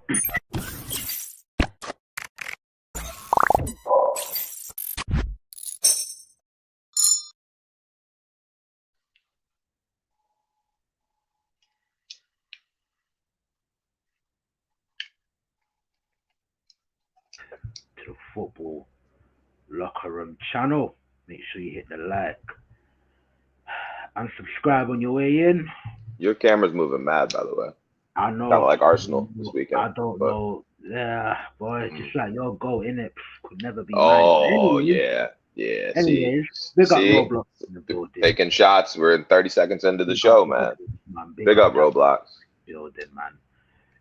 To the football locker room channel. Make sure you hit the like and subscribe on your way in. Your camera's moving mad, by the way. I Kind of know, like Arsenal this weekend, I don't but know. Yeah, boy, just like your goal in it could never be mine. oh yeah, yeah. Anyways, big up See, Roblox in the building. taking shots. We're in 30 seconds into the Big up show, man. Roblox, man. Big Big up up, that Roblox. building, man.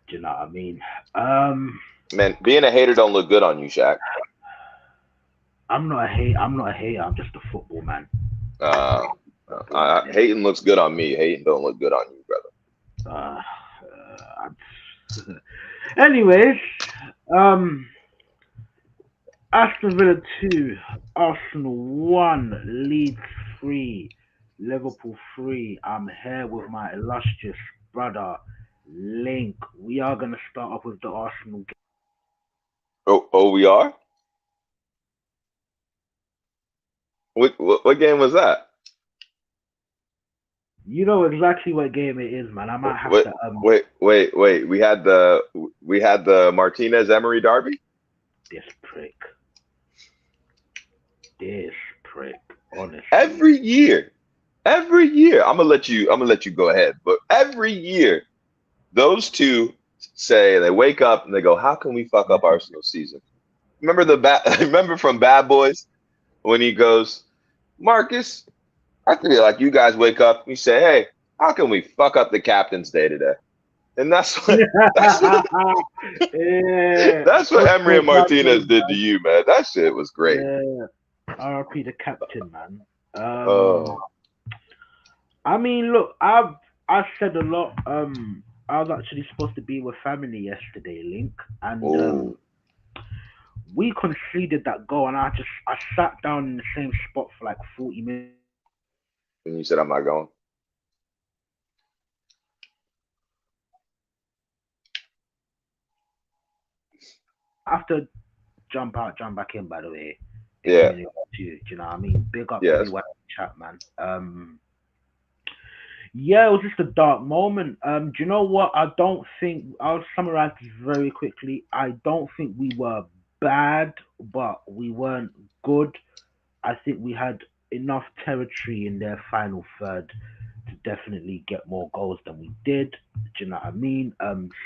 Do you know what I mean? Um, Man, being a hater don't look good on you, Shaq. I'm not a hate. I'm not a hater. I'm just a football man. Uh, Football man. hating looks good on me. Hating don't look good on you, brother. Anyways, um, Aston Villa 2, Arsenal 1, Leeds 3, Liverpool 3. I'm here with my illustrious brother, Link. We are going to start off with the Arsenal game. Oh, we are. What game was that? You know exactly what game it is, man. I might have Wait, to. wait. We had the Martinez Emery derby. This prick. This prick. Honestly. Every year. I'm gonna let you go ahead. But every year, those two say they wake up and they go, "How can we fuck up Arsenal's season?" Remember remember from Bad Boys when he goes, "Marcus, I feel like you guys wake up and you say, hey, how can we fuck up the captain's day today?" And that's what Yeah. that's what Emery and Martinez did to you, man. That shit was great. Yeah. RP the captain, man. Oh, I mean, look, I said a lot. I was actually supposed to be with family yesterday, Link, and oh, we conceded that goal, and I sat down in the same spot for like 40 minutes and you said I'm not going. after jump out, jump back in. By the way, if Yeah, anyone to you, do you know what I mean? Big up yes. everyone in the chat, man. Yeah, it was just a dark moment. Do you know what? I don't think I'll summarize this very quickly. I don't think we were bad, but we weren't good. I think we had enough territory in their final third to definitely get more goals than we did. Do you know what I mean?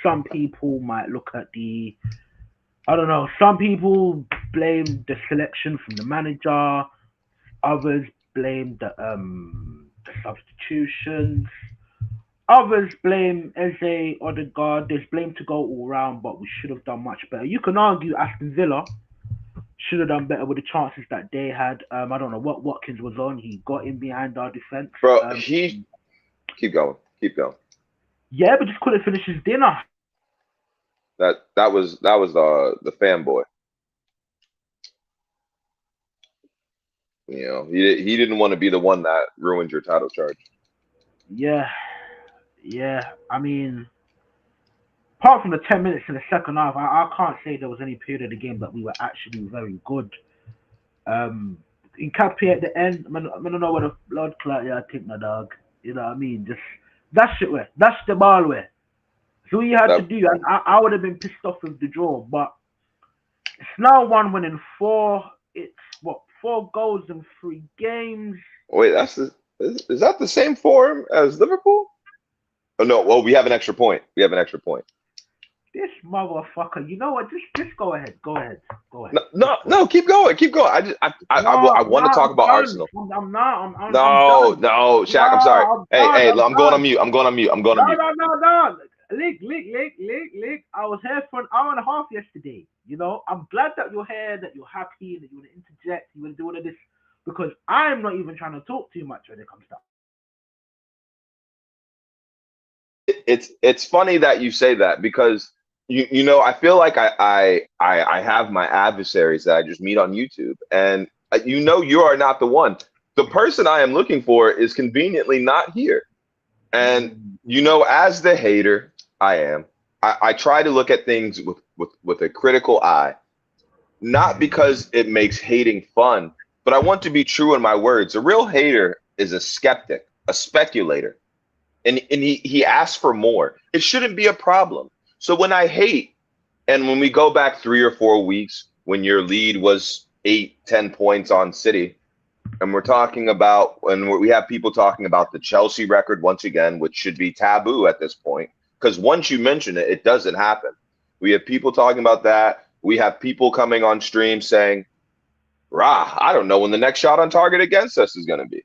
Some people might look at I don't know. Some people blame the selection from the manager. Others blame the substitutions. Others blame Eze, Odegaard. There's blame to go all round, but we should have done much better. You can argue Aston Villa should have done better with the chances that they had. I don't know what Watkins was on. He got in behind our defense. Bro, he keep going. Keep going. Yeah, but just couldn't finish his dinner. That was the fanboy. You know, he didn't want to be the one that ruined your title charge. Yeah, yeah. I mean, apart from the 10 minutes in the second half, I can't say there was any period of the game that we were actually very good. Um, in Cappy at the end, I don't know what the blood clot. Yeah, I think my dog. You know what I mean? Just that's it. Where that's the ball where. So you had to That do, and I would have been pissed off with the draw, but it's now one winning four. It's what 4 goals in 3 games. wait, is that the same form as Liverpool? Oh no, well we have an extra point. We have an extra point. This motherfucker. You know what? Just go ahead. Go ahead. Go ahead. No, keep going, keep going. I want to talk I'm about done. Arsenal. I'm not. I'm No, done. no, Shaq, I'm sorry. No, I'm Hey, done. hey, I'm I'm going on done. mute. I'm going on mute. I'm going on No, mute. no, no, no. Lick. I was here for an hour and a half yesterday. You know, I'm glad that you're here, that you're happy, that you want to interject, you want to do all of this, because I'm not even trying to talk too much when it comes to. It's funny that you say that because you know I feel like I have my adversaries that I just meet on YouTube, and you know you are not the one. The person I am looking for is conveniently not here, and Mm, you know as the hater I am, I try to look at things with a critical eye, not because it makes hating fun, but I want to be true in my words. A real hater is a skeptic, a speculator, and he asks for more. It shouldn't be a problem. So when I hate, and when we go back 3 or 4 weeks, when your lead was 8, 10 points on City, and we're talking about, and we have people talking about the Chelsea record once again, which should be taboo at this point, because once you mention it, it doesn't happen. We have people talking about that. We have people coming on stream saying, "Rah, I don't know when the next shot on target against us is going to be."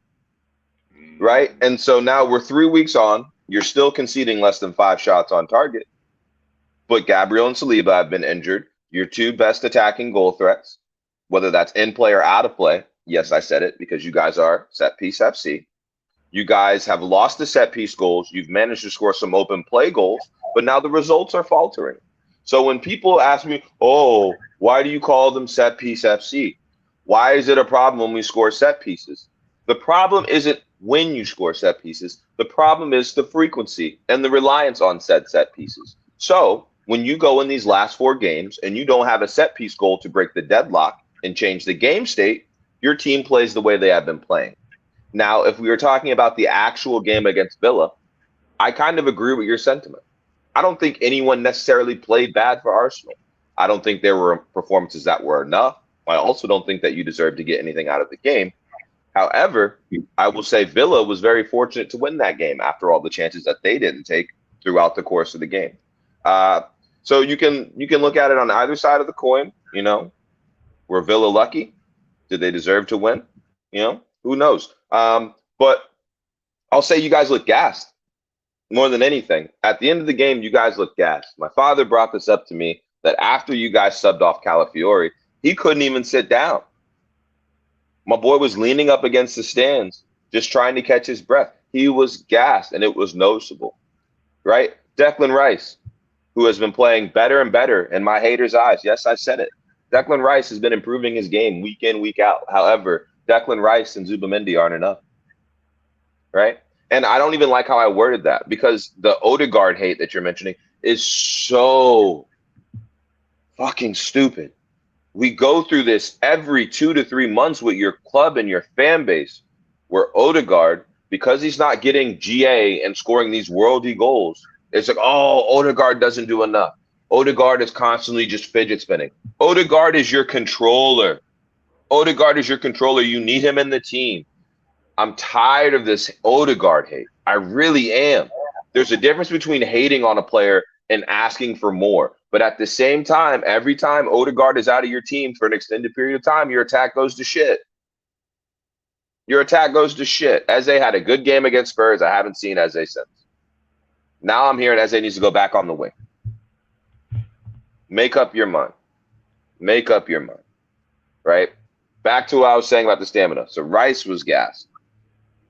Right? And so now we're 3 weeks on. You're still conceding less than 5 shots on target, but Gabriel and Saliba have been injured. Your two best attacking goal threats, whether that's in play or out of play. Yes, I said it because you guys are set piece FC. You guys have lost the set piece goals. You've managed to score some open play goals, but now the results are faltering. So when people ask me, oh, why do you call them set piece FC? Why is it a problem when we score set pieces? The problem isn't when you score set pieces. The problem is the frequency and the reliance on said set pieces. So when you go in these last 4 games and you don't have a set piece goal to break the deadlock and change the game state, your team plays the way they have been playing. Now, if we were talking about the actual game against Villa, I kind of agree with your sentiment. I don't think anyone necessarily played bad for Arsenal. I don't think there were performances that were enough. I also don't think that you deserve to get anything out of the game. However, I will say Villa was very fortunate to win that game after all the chances that they didn't take throughout the course of the game. Uh, so you can look at it on either side of the coin. Were Villa lucky? Did they deserve to win? Who knows? But I'll say you guys look gassed more than anything. At the end of the game, you guys look gassed. My father brought this up to me that after you guys subbed off Calafiori, he couldn't even sit down. My boy was leaning up against the stands, just trying to catch his breath. He was gassed, and it was noticeable, right? Declan Rice, who has been playing better and better in my haters' eyes. Yes, I said it. Declan Rice has been improving his game week in, week out. However, Declan Rice and Zubamendi aren't enough, right? And I don't even like how I worded that because the Odegaard hate that you're mentioning is so fucking stupid. We go through this every 2 to 3 months with your club and your fan base where Odegaard, because he's not getting GA and scoring these worldy goals, it's like, oh, Odegaard doesn't do enough. Odegaard is constantly just fidget spinning. Odegaard is your controller. Odegaard is your controller. You need him in the team. I'm tired of this Odegaard hate. I really am. There's a difference between hating on a player and asking for more. But at the same time, every time Odegaard is out of your team for an extended period of time, your attack goes to shit. Your attack goes to shit. Eze had a good game against Spurs. I haven't seen Eze since. Now I'm hearing Eze needs to go back on the wing. Make up your mind. Make up your mind. Right? Back to what I was saying about the stamina. So Rice was gassed.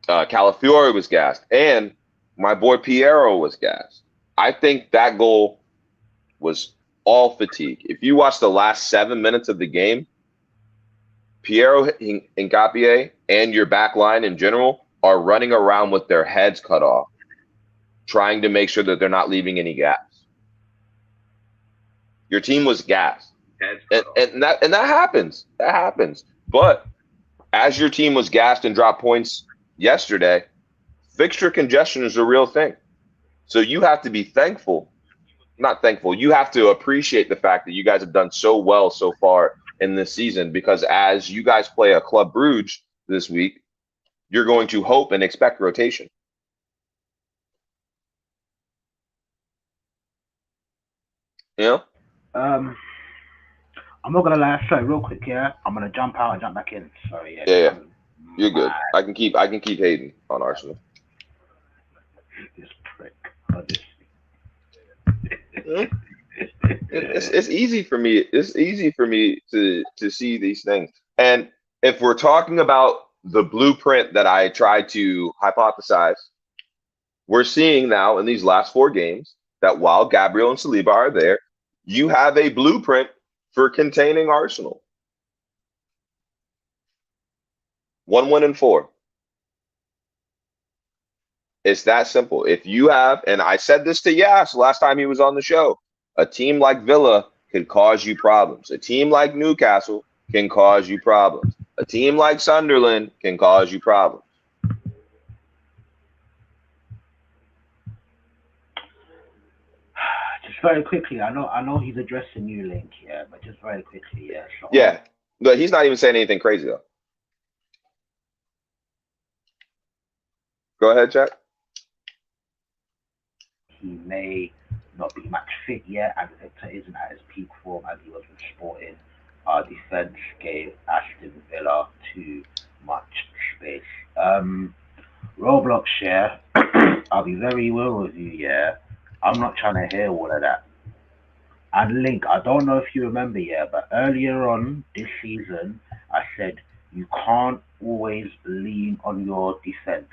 Calafiori was gassed. And my boy Piero was gassed. I think that goal was all fatigue. If you watch the last 7 minutes of the game, Piero Ngapié and your back line in general are running around with their heads cut off, trying to make sure that they're not leaving any gaps. Your team was gassed. And that happens. That happens. But as your team was gassed and dropped points yesterday, fixture congestion is a real thing. So you have to be thankful. Not thankful. You have to appreciate the fact that you guys have done so well so far in this season, because as you guys play a Club Brugge this week, you're going to hope and expect rotation. You know? I'm not gonna lie. Sorry, real quick. Yeah, I'm gonna jump out and jump back in. Sorry. Yeah. You're good. I can keep hating on Arsenal. This prick. It's easy for me. It's easy for me to see these things. And if we're talking about the blueprint that I tried to hypothesize, we're seeing now in these last 4 games that while Gabriel and Saliba are there, you have a blueprint for containing Arsenal. 1 win and 4. It's that simple. If you have, and I said this to Yas last time he was on the show, a team like Villa can cause you problems. A team like Newcastle can cause you problems. A team like Sunderland can cause you problems. Just very quickly, I know he's addressing you, Link, yeah, but just very quickly, yeah. So Yeah, but he's not even saying anything crazy though. Go ahead, Jack. he may not be match fit yet, and Victor isn't at his peak form as he was with Sporting. Our defence gave Aston Villa too much space. Roblox share. I'll be very well with you, yeah. I'm not trying to hear all of that. And Link, I don't know if you remember, yeah, but earlier on this season, I said you can't always lean on your defense.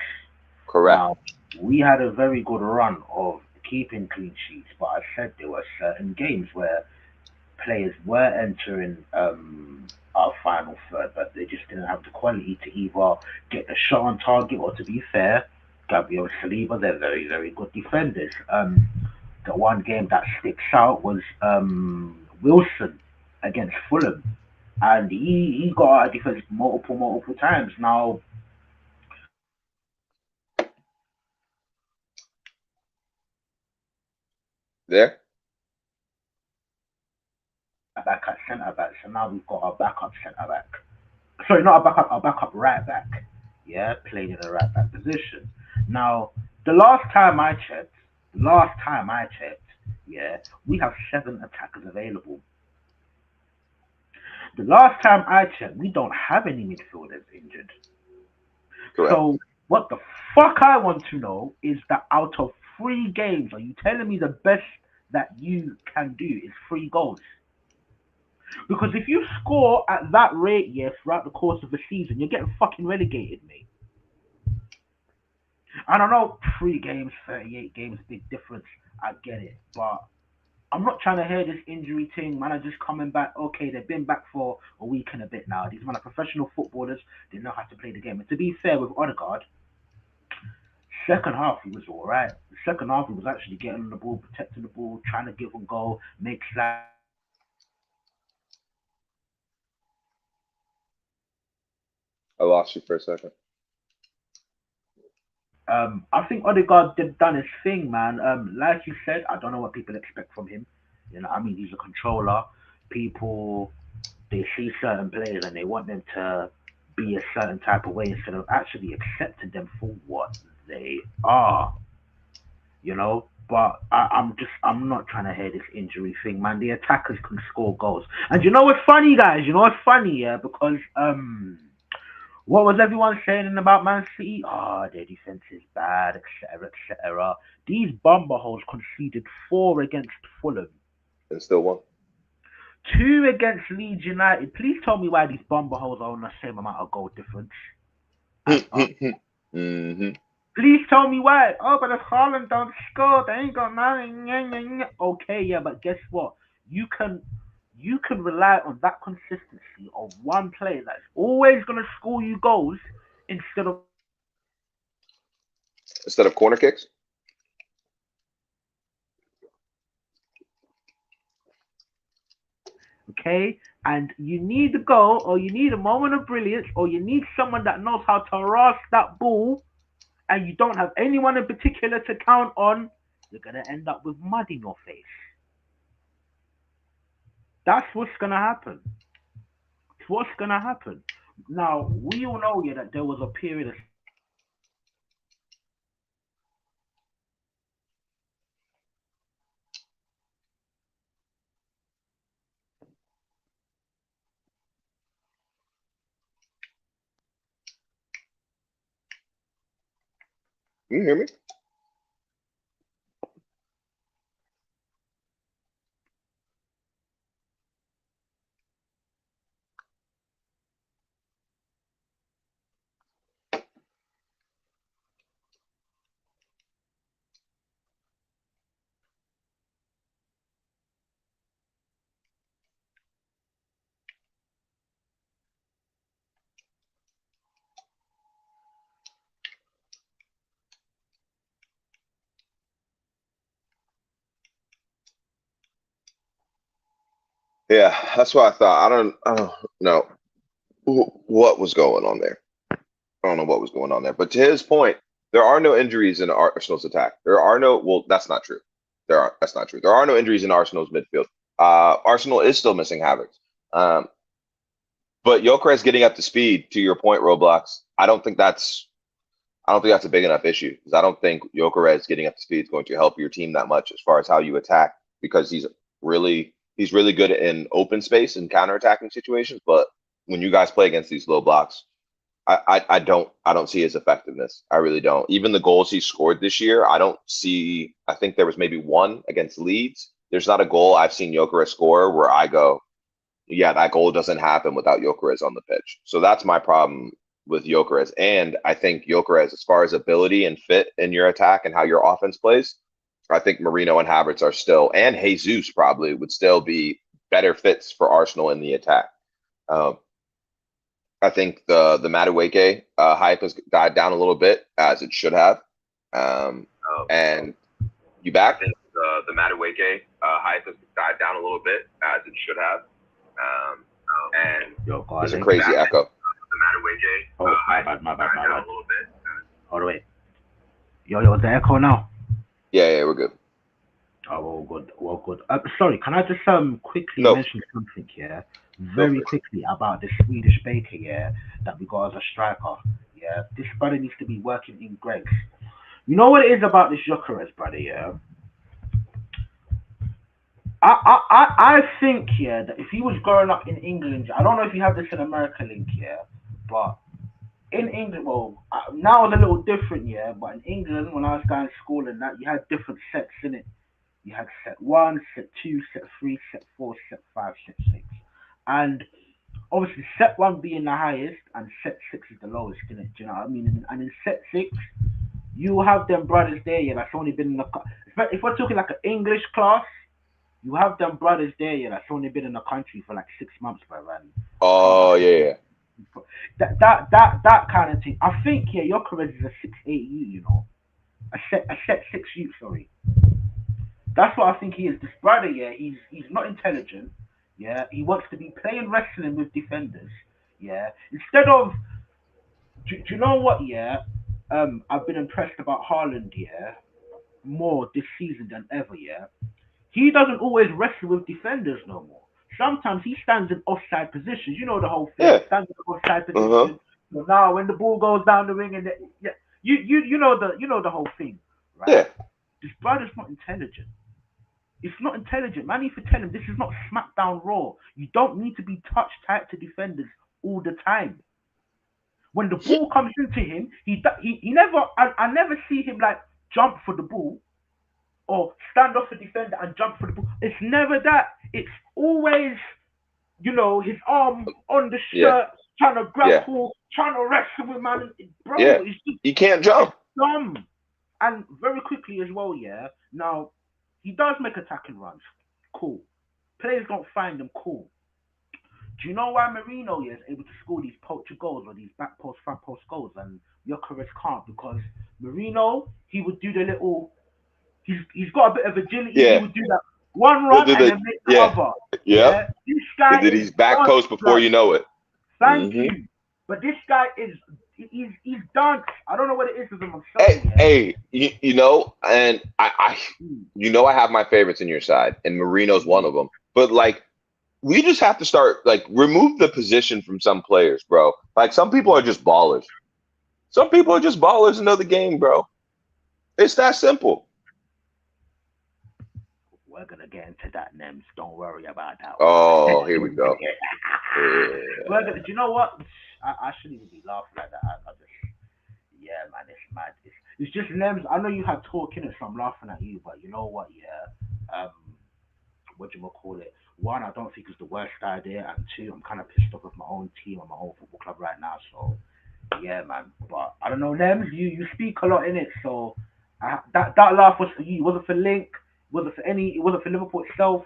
Correct. Now, we had a very good run of keeping clean sheets, but I said there were certain games where players were entering our final third, but they just didn't have the quality to either get the shot on target or, to be fair, Gabriel Saliba, they're very, very good defenders. The one game that sticks out was Wilson against Fulham, and he got out of defense multiple times. Now, There. back at centre back, so now we've got our backup centre back. Sorry, not our backup right back. Yeah, playing in the right back position. Now, the last time I checked, yeah, we have 7 attackers available. The last time I checked, we don't have any midfielders injured. Correct. So what the fuck I want to know is that out of 3 games, are you telling me the best that you can do is 3 goals? Because if you score at that rate, yeah, throughout the course of the season, you're getting fucking relegated, mate. And I know 3 games, 38 games, big difference. I get it, but I'm not trying to hear this injury thing. Man are just coming back. Okay, they've been back for a week and a bit now. These men are professional footballers. They know how to play the game. And to be fair with Odegaard, second half he was all right. The second half he was actually getting on the ball, protecting the ball, trying to give them goal, make slides. I lost you for a second. I think Odegaard did done his thing, man. Like you said, I don't know what people expect from him. You know, I mean, he's a controller. People they see certain players and they want them to be a certain type of way instead of actually accepting them for what they are. You know. But I'm not trying to hear this injury thing, man. The attackers can score goals, and you know what's funny, guys? You know what's funny, yeah? Because what was everyone saying about Man City? Oh, their defense is bad, etc., etc. These bumble conceded 4 against Fulham, And still won. 2 against Leeds United. Please tell me why these bumble are on the same amount of goal difference as us. Hmm. Please tell me why. Oh, but if Haaland don't score, they ain't got nothing. Okay, yeah, but guess what? You can you can rely on that consistency of one player that's always gonna score you goals instead of Instead of corner kicks. okay? And you need a goal, or you need a moment of brilliance, or you need someone that knows how to rush that ball, and you don't have anyone in particular to count on, you're gonna end up with mud in your face. That's what's gonna happen. It's what's gonna happen. Now we all know yeah that there was a period of You hear me? Yeah, that's what I thought. I don't know what was going on there. I don't know what was going on there. But to his point, there are no injuries in Arsenal's attack. There are no, well, that's not true. That's not true. There are no injuries in Arsenal's midfield. Arsenal is still missing Havertz. Um, but Gyökeres getting up to speed, to your point, Roblox, I don't think that's a big enough issue because I don't think Gyökeres getting up to speed is going to help your team that much as far as how you attack because he's really good in open space and counterattacking situations. But when you guys play against these low blocks, I don't see his effectiveness. I really don't. Even the goals he scored this year, I don't see. I think there was maybe one against Leeds. There's not a goal I've seen Gyökeres score where I go, yeah, that goal doesn't happen without Gyökeres on the pitch. So that's my problem with Gyökeres. And I think Gyökeres, as far as ability and fit in your attack and how your offense plays, I think Marino and Havertz are still, and Jesus probably would still be better fits for Arsenal in the attack. Um, I think the Madueke hype has died down a little bit as it should have. Um, and you back? I think the Madueke hype has died down a little bit as it should have. And Yo, there's a crazy echo. The Madueke my bad. A little bit. Hold on, wait. Yo, the echo now. Yeah, we're good. Oh, well, good. Sorry, can I just quickly No, mention something here, go very for it. quickly about this Swedish baker, yeah, that we got as a striker. Yeah, this brother needs to be working in Greg's. You know what it is about this Gyökeres, brother, yeah. I think, yeah, that if he was growing up in England, I don't know if you have this in America link, yeah, but in England, well, now it's a little different, yeah, but in England, when I was going to school and that, you had different sets in it. You had set one, set two, set three, set four, set five, set six. And obviously, set one being the highest and set six is the lowest, in it. Do you know what I mean? And in set six, you have them brothers there, yeah, that's only been in the. If we're talking like an English class, you have them brothers there, yeah, that's only been in the country for like 6 months, bro, and can't Oh yeah. that kind of thing. I think yeah, your career is a 6'8" you, a set 6 you, sorry. That's what I think he is. This brother, yeah, he's not intelligent. Yeah, he wants to be playing wrestling with defenders. Yeah, instead of do you know what? Yeah, I've been impressed about Haaland. Yeah, more this season than ever. Yeah, he doesn't always wrestle with defenders no more. Sometimes he stands in offside positions. You know the whole thing. Yeah. He stands in offside Uh-huh. position. So now when the ball goes down the ring and yeah, you know the whole thing, right? Yeah. This brother's not intelligent. It's not intelligent. Man, if you tell him this is not SmackDown Raw, you don't need to be touch tight to defenders all the time. When the Yeah. ball comes into him, he never. I never see him like jump for the ball or stand off a defender and jump for the ball. It's never that. It's always his arm on the Yeah. shirt, trying to Yeah. grapple, trying to wrestle with man. Yeah. Bro, You can't it's jump. dumb. And very quickly as well, yeah. Now he does make attacking runs. Cool. Players don't find them cool. Do you know why Marino is able to score these poacher goals or these back post, front post goals and Jokeres can't? Because Marino, he would do the little. He's got a bit of agility. He Yeah. would do that one He'll run do and the then make the yeah. other. Yep. Yeah, this And guy then is he's back dance post before blood. you know it. Thank Hmm. you. But this guy is he's dance. I don't know what it is with him. I'm sorry, Hey, yeah. hey, and Mm, I have my favorites in your side, and Marino's one mm. of them. But like, we just have to start like remove the position from some players, bro. Like some people are just ballers. Some people are just ballers and know the game, bro. It's that simple. We're gonna get into that, Nems. Don't worry about that one. Oh, here we go. Yeah. Do you know what? I shouldn't even be laughing like that. I just, yeah, man, it's mad. It's just Nems. I know you had talk in it, so I'm laughing at you. But you know what? Yeah, what do you call it? One, I don't think it's the worst idea, and two, I'm kind of pissed off with my own team and my own football club right now. So yeah, man. But I don't know, Nems. You speak a lot in it, so that laugh was for you. It wasn't for Link. It wasn't for any. It wasn't for Liverpool itself.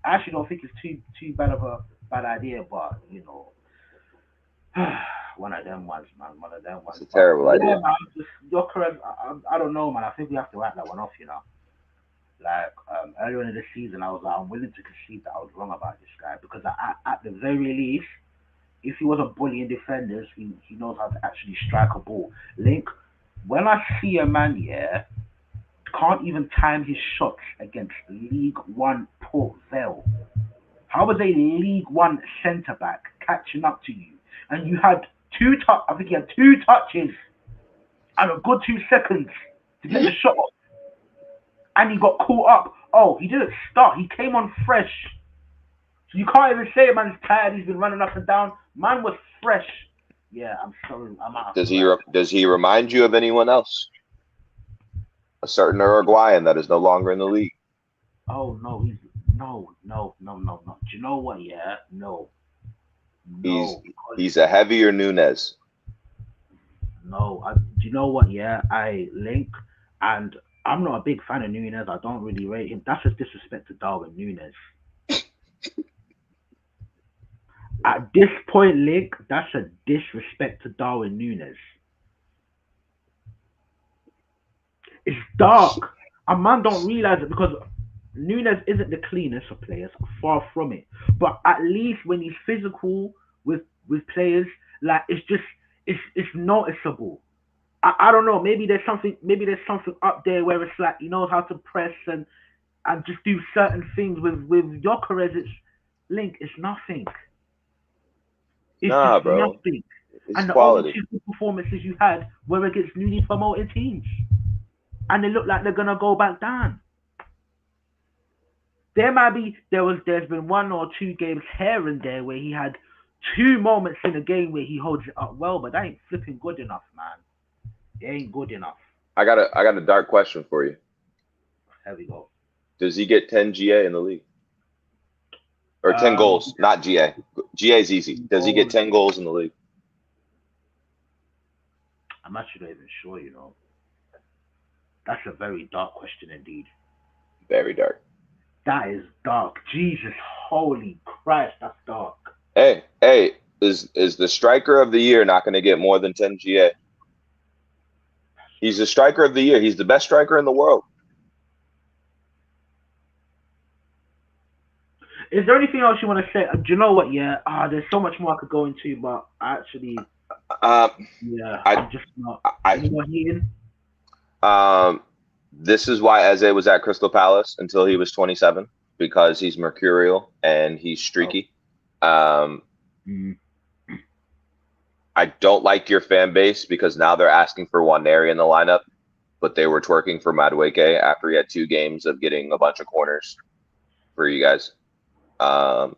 I actually don't think it's too bad of a bad idea, but one of them ones, man. One of them It's ones. a But terrible yeah, idea. man. Just your correct. I don't know, man. I think we have to write that one off. Like earlier in the season, I was like, I'm willing to concede that I was wrong about this guy because at the very least, if he wasn't bullying defenders, he knows how to actually strike a ball. Link, when I see a man, yeah, can't even time his shots against League One Port Vale. How was a League One centre back catching up to you? And you had I think he had 2 touches and a good 2 seconds to get the shot off. And he got caught up. Oh, he didn't start. He came on fresh. So you can't even say man's tired. He's been running up and down. Man was fresh. Yeah, I'm sorry. I'm out Does of he breath. does he remind you of anyone else? A certain Uruguayan that is no longer in the league. Oh no, he's no. Do you know what? Yeah, no, He's no, because he's a heavier Nunez. no. Do you know what? Yeah, I link, and I'm not a big fan of Nunez. I don't really rate him. That's just disrespect to Darwin Nunez. At this point, link, that's a disrespect to Darwin Nunez. It's dark. A man don't realize it because Nunes isn't the cleanest of players, far from it. But at least when he's physical with players, like it's noticeable. I don't know. Maybe there's something up there where it's like he knows how to press and just do certain things. With Jokeres, it's link. It's nothing. It's just Nah, bro. nothing. It's And the only quality. two good performances you had were against newly promoted teams, and they look like they're gonna go back down. There's been 1 or 2 games here and there where he had 2 moments in a game where he holds it up well, but that ain't flipping good enough, man. It ain't good enough. I got a dark question for you. There we go. Does he get 10 GA in the league? Or 10 goals, not GA. GA is easy. Does he get Goals. 10 goals in the league? I'm actually not even sure. That's a very dark question indeed. Very dark. That is dark. Jesus, holy Christ, that's dark. Hey, is the striker of the year not going to get more than 10 GA? He's the striker of the year. He's the best striker in the world. Is there anything else you want to say? Do you know what? Yeah, there's so much more I could go into, but actually, Um, yeah, I, I'm just not. I, Any more heating? this is why Eze was at Crystal Palace until he was 27 because he's mercurial and he's Oh. streaky. Um, Mm. I don't like your fan base because now they're asking for Waneri in the lineup, but they were twerking for Madueke after he had 2 games of getting a bunch of corners for you guys. Gyökeres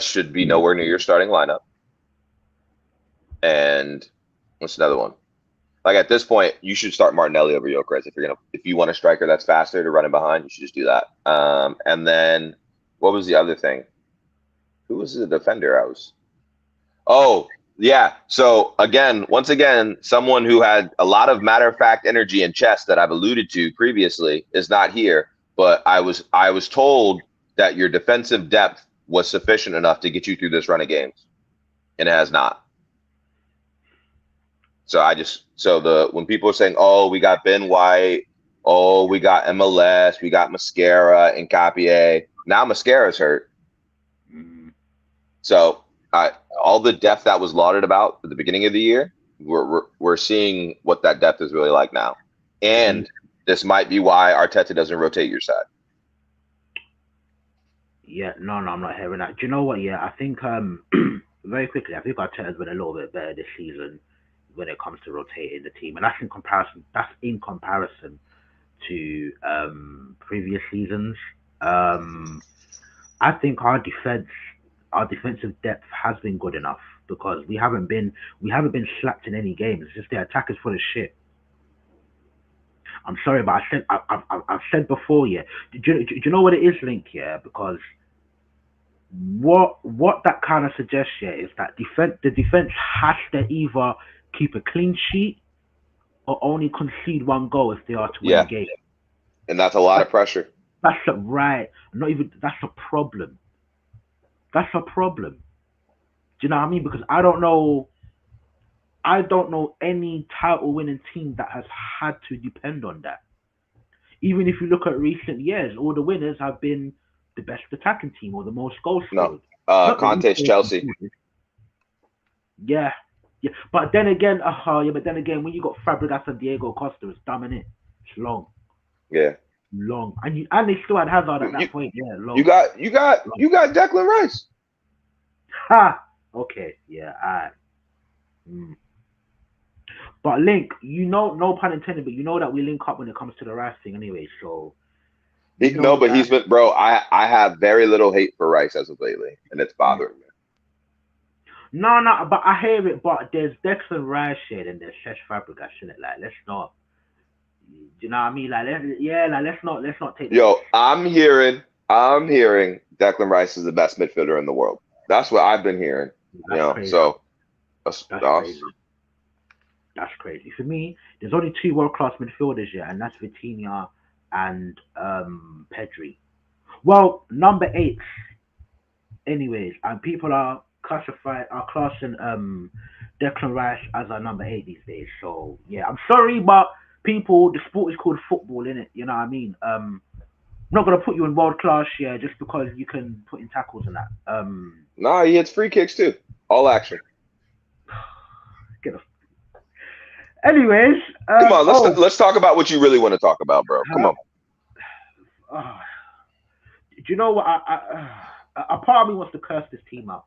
should be nowhere near your starting lineup. And what's another one? Like at this point, you should start Martinelli over Gyökeres if you want a striker that's faster to run in behind. You should just do that. And then what was the other thing? Who was the defender? Oh, yeah. So once again, someone who had a lot of matter of fact energy and chest that I've alluded to previously is not here. But I was told that your defensive depth was sufficient enough to get you through this run of games, and it has not. So when people are saying, "Oh, we got Ben White, oh, we got MLS, we got Mascara and Capier," now Mascara's hurt. Mm. So all the depth that was lauded about at the beginning of the year, we're seeing what that depth is really like now. And this might be why Arteta doesn't rotate your side. Yeah, no, I'm not hearing that. Do you know what? Yeah, I think very quickly, I think Arteta's been a little bit better this season when it comes to rotating the team, and that's in comparison. That's in comparison to previous seasons. I think our defensive depth has been good enough because we haven't been slapped in any games. It's just the attack is full of shit. I'm sorry, but I've said before, yeah. Do you know what it is, Link? Yeah, because what that kind of suggests, yeah, is that the defense has to either keep a clean sheet or only concede 1 goal if they are to win the Yeah, game. and that's a lot That, of pressure. right. Not even that's a problem. That's a problem. Do you know what I mean? Because I don't know any title winning team that has had to depend on that. Even if you look at recent years, all the winners have been the best attacking team or the most goals No. scored. Not that each Conte's player can Chelsea. do this. Yeah, yeah. But then again, yeah. But then again, when you got Fabregas and Diego Costa, it's dumb, innit? It's long, Yeah. long, and they still had Hazard at You that point. Yeah, you long, got you got long. you got Declan Rice. Ha. Okay. Yeah. Alright. Mm. But Link, no pun intended, but you know that we link up when it comes to the Rice thing anyway. So you No, know but that. he's been, bro. I have very little hate for Rice as of lately, and it's Mm. bothering me. No, no, but I hear it. But there's Declan Rice shit and there's Cesc Fabregas, shouldn't it? Like, let's not. You know what I mean? Like, let's not take the piss. Yo, I'm hearing Declan Rice is the best midfielder in the world. That's what I've been hearing. You That's know, crazy. so That's crazy. That's crazy. For me, there's only two world class midfielders here, and that's Vitinha and Pedri. Well, number eight, anyways, and people are classing Declan Rice as our number eight these days. So yeah, I'm sorry, but people, the sport is called football, innit? You know what I mean? I'm not gonna put you in world class here just because you can put in tackles and that. nah, he hits free kicks too. All action. Get a, anyways, Come on, oh, let's talk about what you really want to talk about, bro. Come uh, on. uh, do you know what? A part of me wants to curse this team out.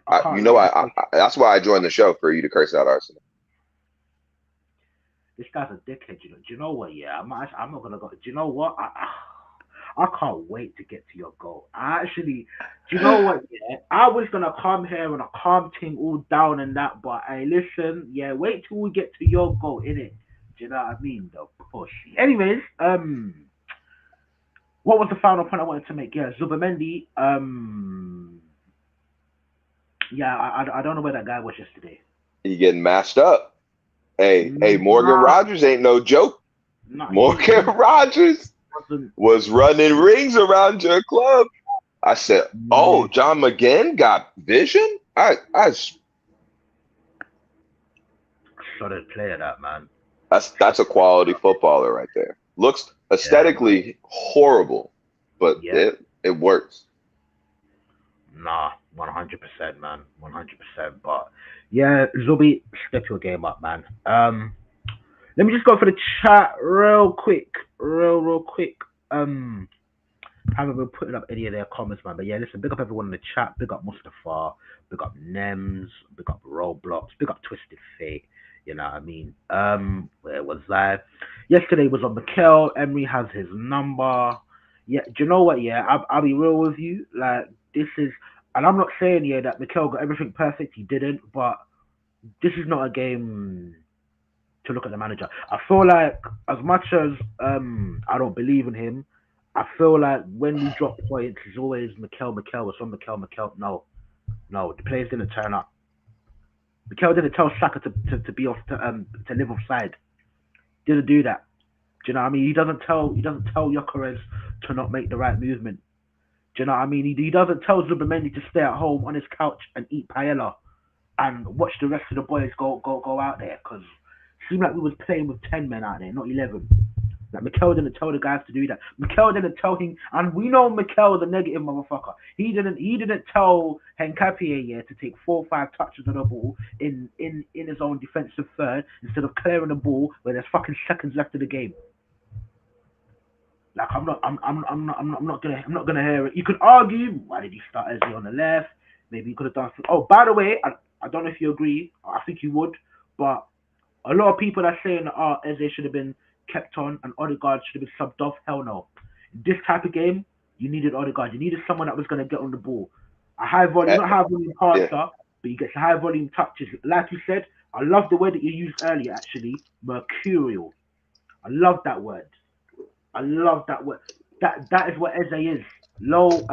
I You can't know, lie because that's why I joined the show, for you to curse out Arsenal. this guy's a dickhead. You know. Do you know what? Yeah, I'm not gonna go. Do you know what? I can't wait to get to your goal. I actually, do you know what? Yeah, I was gonna come here and a calm thing all down and that, but hey, listen, yeah, wait till we get to your goal, innit? Do you know what I mean? The pussy. Anyways, what was the final point I wanted to make? Yeah, Zubamendi. Yeah, I don't know where that guy was yesterday. You getting mashed up. Hey, Morgan Nah, Rogers ain't no joke. nah, Morgan Rogers wasn't. was running rings around your club. I said, "Oh, Mm, John McGinn got vision." solid player, that man. That's a quality footballer right there. Looks Yeah, man. aesthetically horrible, but Yeah. it works. Nah, 100%, man, 100%. But yeah, Zubi, step your game up, man. Let me just go for the chat real quick, real quick. Haven't been putting up any of their comments, man. But yeah, listen, big up everyone in the chat. Big up Mustafa. Big up Nems. Big up Roblox. Big up Twisted Fate. You know what I mean? Where was I? Yesterday was on Mikel. Emery has his number. Yeah, do you know what? Yeah, I'll be real with you. Like, this is, and I'm not saying, yeah, that Mikel got everything perfect. He didn't, but this is not a game to look at the manager. I feel like as much as I don't believe in him, I feel like when we drop points, it's always Mikel. It's on Mikel. No, no, the players didn't turn up. Mikel didn't tell Saka to be off to live offside. Didn't do that. Do you know what I mean? He doesn't tell Gyökeres to not make the right movement. Do you know what I mean? He doesn't tell Zubamendi to stay at home on his couch and eat paella and watch the rest of the boys go out there because it seemed like we was playing with 10 men out there, not 11. Like Mikel didn't tell the guys to do that. Mikel didn't tell him, and we know Mikel is a negative motherfucker. He didn't tell Henkapié yeah to take 4 or 5 touches of the ball in his own defensive third instead of clearing the ball where there's fucking seconds left of the game. Like I'm not gonna hear it. You could argue why did he start Ezzy on the left? Maybe he could have done. Oh, by the way, I don't know if you agree. I think you would, but a lot of people are saying that Eze should have been kept on and Odegaard should have been subbed off. Hell no. This type of game, you needed Odegaard. You needed someone that was going to get on the ball. A high volume, Eh, not high volume Yeah, passer, but you get high volume touches. Like you said, I love the word that you used earlier, actually. Mercurial. I love that word. I love that word. That is what Eze is. Low,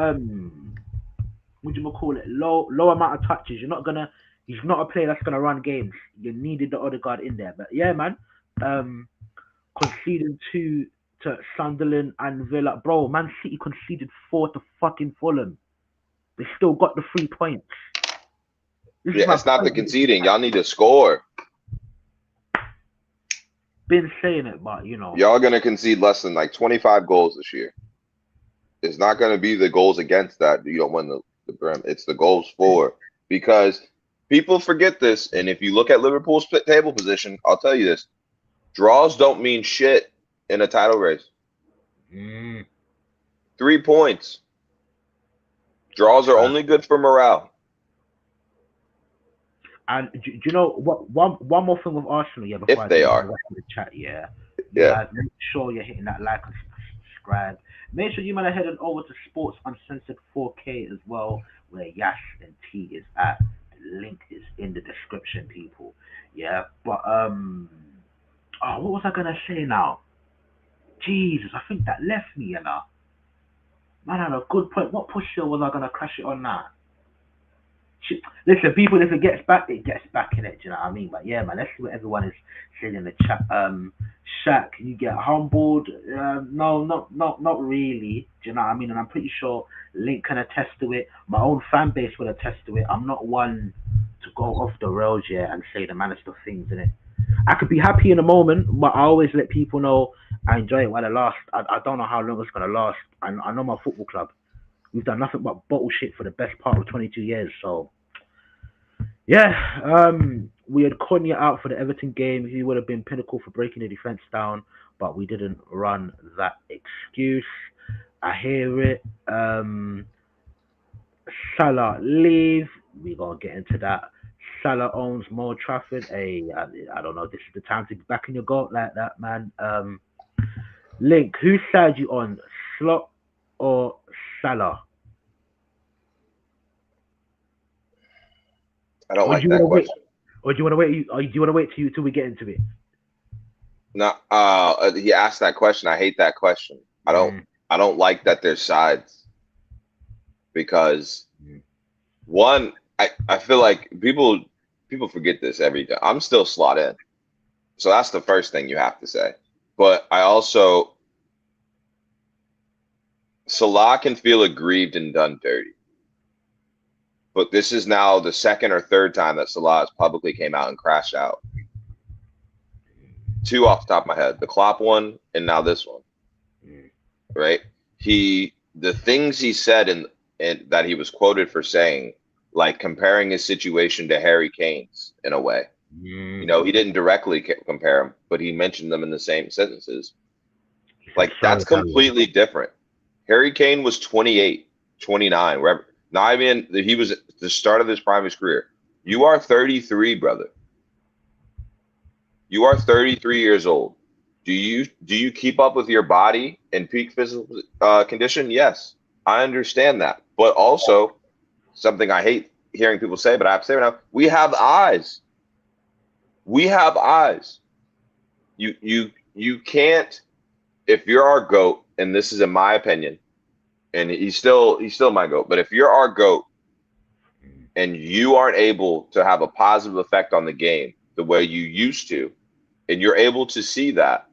what do you call it? Low amount of touches. You're not gonna. He's not a player that's gonna run games. You needed the Odegaard in there, but yeah, man. Um, conceding two to Sunderland and Villa, bro. Man City conceded 4 to fucking Fulham. They still got the 3 points. This is yeah. my It's not the point. conceding. Y'all need to score. been saying it, but you know, Y'all gonna concede less than like 25 goals this year. It's not gonna be the goals against that you don't win the Prem. It's the goals for, because people forget this. And if you look at Liverpool's table position, I'll tell you this: draws don't mean shit in a title race. mm, 3 points. Draws are only good for morale. and do you know what? One more thing with Arsenal, yeah. Before If I they get into the are. rest of the chat, yeah. You Yeah. guys make sure you're hitting that like and subscribe. Make sure you might head on over to Sports Uncensored 4K as well, where Yash and T is at. The link is in the description, people. Yeah, but oh, what was I gonna say now? Jesus, I think that left me, you know. Man had a good point. What push show was I gonna crash it on now? Listen, people, if it gets back, it gets back in it. Do you know what I mean? But yeah, man, let's see what everyone is saying in the chat. Shaq, you get humbled? No, not really. Do you know what I mean? And I'm pretty sure Link can attest to it. My own fan base will attest to it. I'm not one to go off the rails, yeah, and say the manister things in it. I could be happy in a moment, but I always let people know I enjoy it while it lasts. I don't know how long it's gonna last. I know my football club. We've done nothing but bottle shit for the best part of 22 years, so yeah, we had Konya out for the Everton game. He would have been pinnacle for breaking the defense down, but we didn't run that excuse. I hear it. Salah leave. We gonna get into that. Salah owns Mo Trafford. Hey, I don't know. This is the time to be back in your goat like that, man. Link, whose side you on, Slot or Salah? I don't Or do like you want that to wait? question. Or do you want to wait? Or do you want to wait till we get into it? No, he asked that question. I hate that question. I don't Mm, I don't like that there's sides, because mm, one, I feel like people forget this every day. I'm still slot in. So that's the first thing you have to say. But I also, Salah can feel aggrieved and done dirty. But this is now the second or third time that Salah has publicly came out and crashed out. Two off the top of my head, the Klopp one and now this one, mm, right? The things he said and that he was quoted for saying, like comparing his situation to Harry Kane's in a way. mm. He didn't directly compare him, but he mentioned them in the same sentences. He said, Like sorry, that's Harry. completely different. Harry Kane was 28, 29, wherever. Not even he was at the start of his prime of his career. You are 33, brother. You are 33 years old. Do you keep up with your body in peak physical condition? Yes, I understand that. But also something I hate hearing people say, but I have to say right now, we have eyes. We have eyes. You can't, if you're our GOAT, and this is in my opinion, and he's still my GOAT, but if you're our GOAT Mm, and you aren't able to have a positive effect on the game the way you used to, and you're able to see that,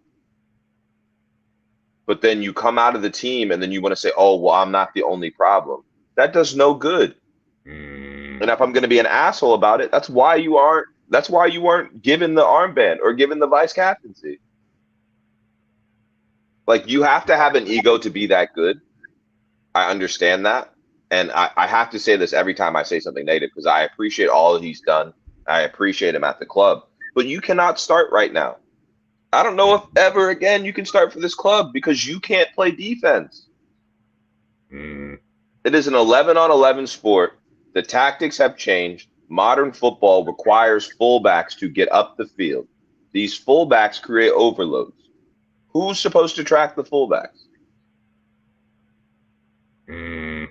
but then you come out of the team and then you want to say, oh, well, I'm not the only problem. That does no good. mm. And if I'm going to be an asshole about it, that's why you weren't given the armband or given the vice captaincy. Like, you have to have an ego to be that good. I understand that. And I have to say this every time I say something negative, because I appreciate all he's done. I appreciate him at the club. But you cannot start right now. I don't know if ever again you can start for this club, because you can't play defense. Mm. It is an 11 on 11 sport. The tactics have changed. Modern football requires fullbacks to get up the field. These fullbacks create overloads. Who's supposed to track the fullbacks? Mm.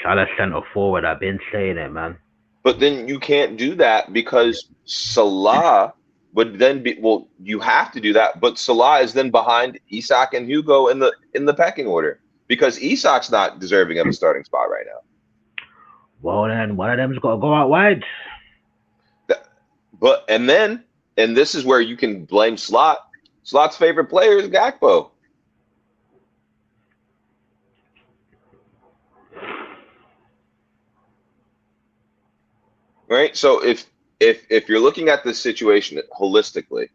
Salah centre forward. I've been saying it, man. But then you can't do that, because Salah would then be, well, you have to do that, but Salah is then behind Isak and Hugo in the pecking order, because Isak's not deserving of a starting spot right now. Well, then one of them's got to go out wide. That- But and this is where you can blame Slot. Slot's favorite player is Gakpo, right? So if you're looking at this situation holistically,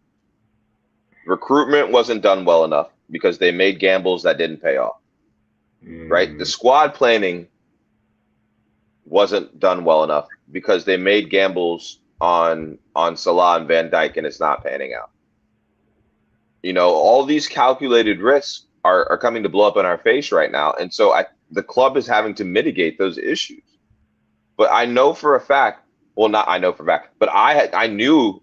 recruitment wasn't done well enough because they made gambles that didn't pay off. Right? The squad planning wasn't done well enough because they made gambles on Salah and Van Dijk and it's not panning out. All these calculated risks are coming to blow up in our face right now. And so the club is having to mitigate those issues. But I know for a fact, well, not I know for a fact, but I knew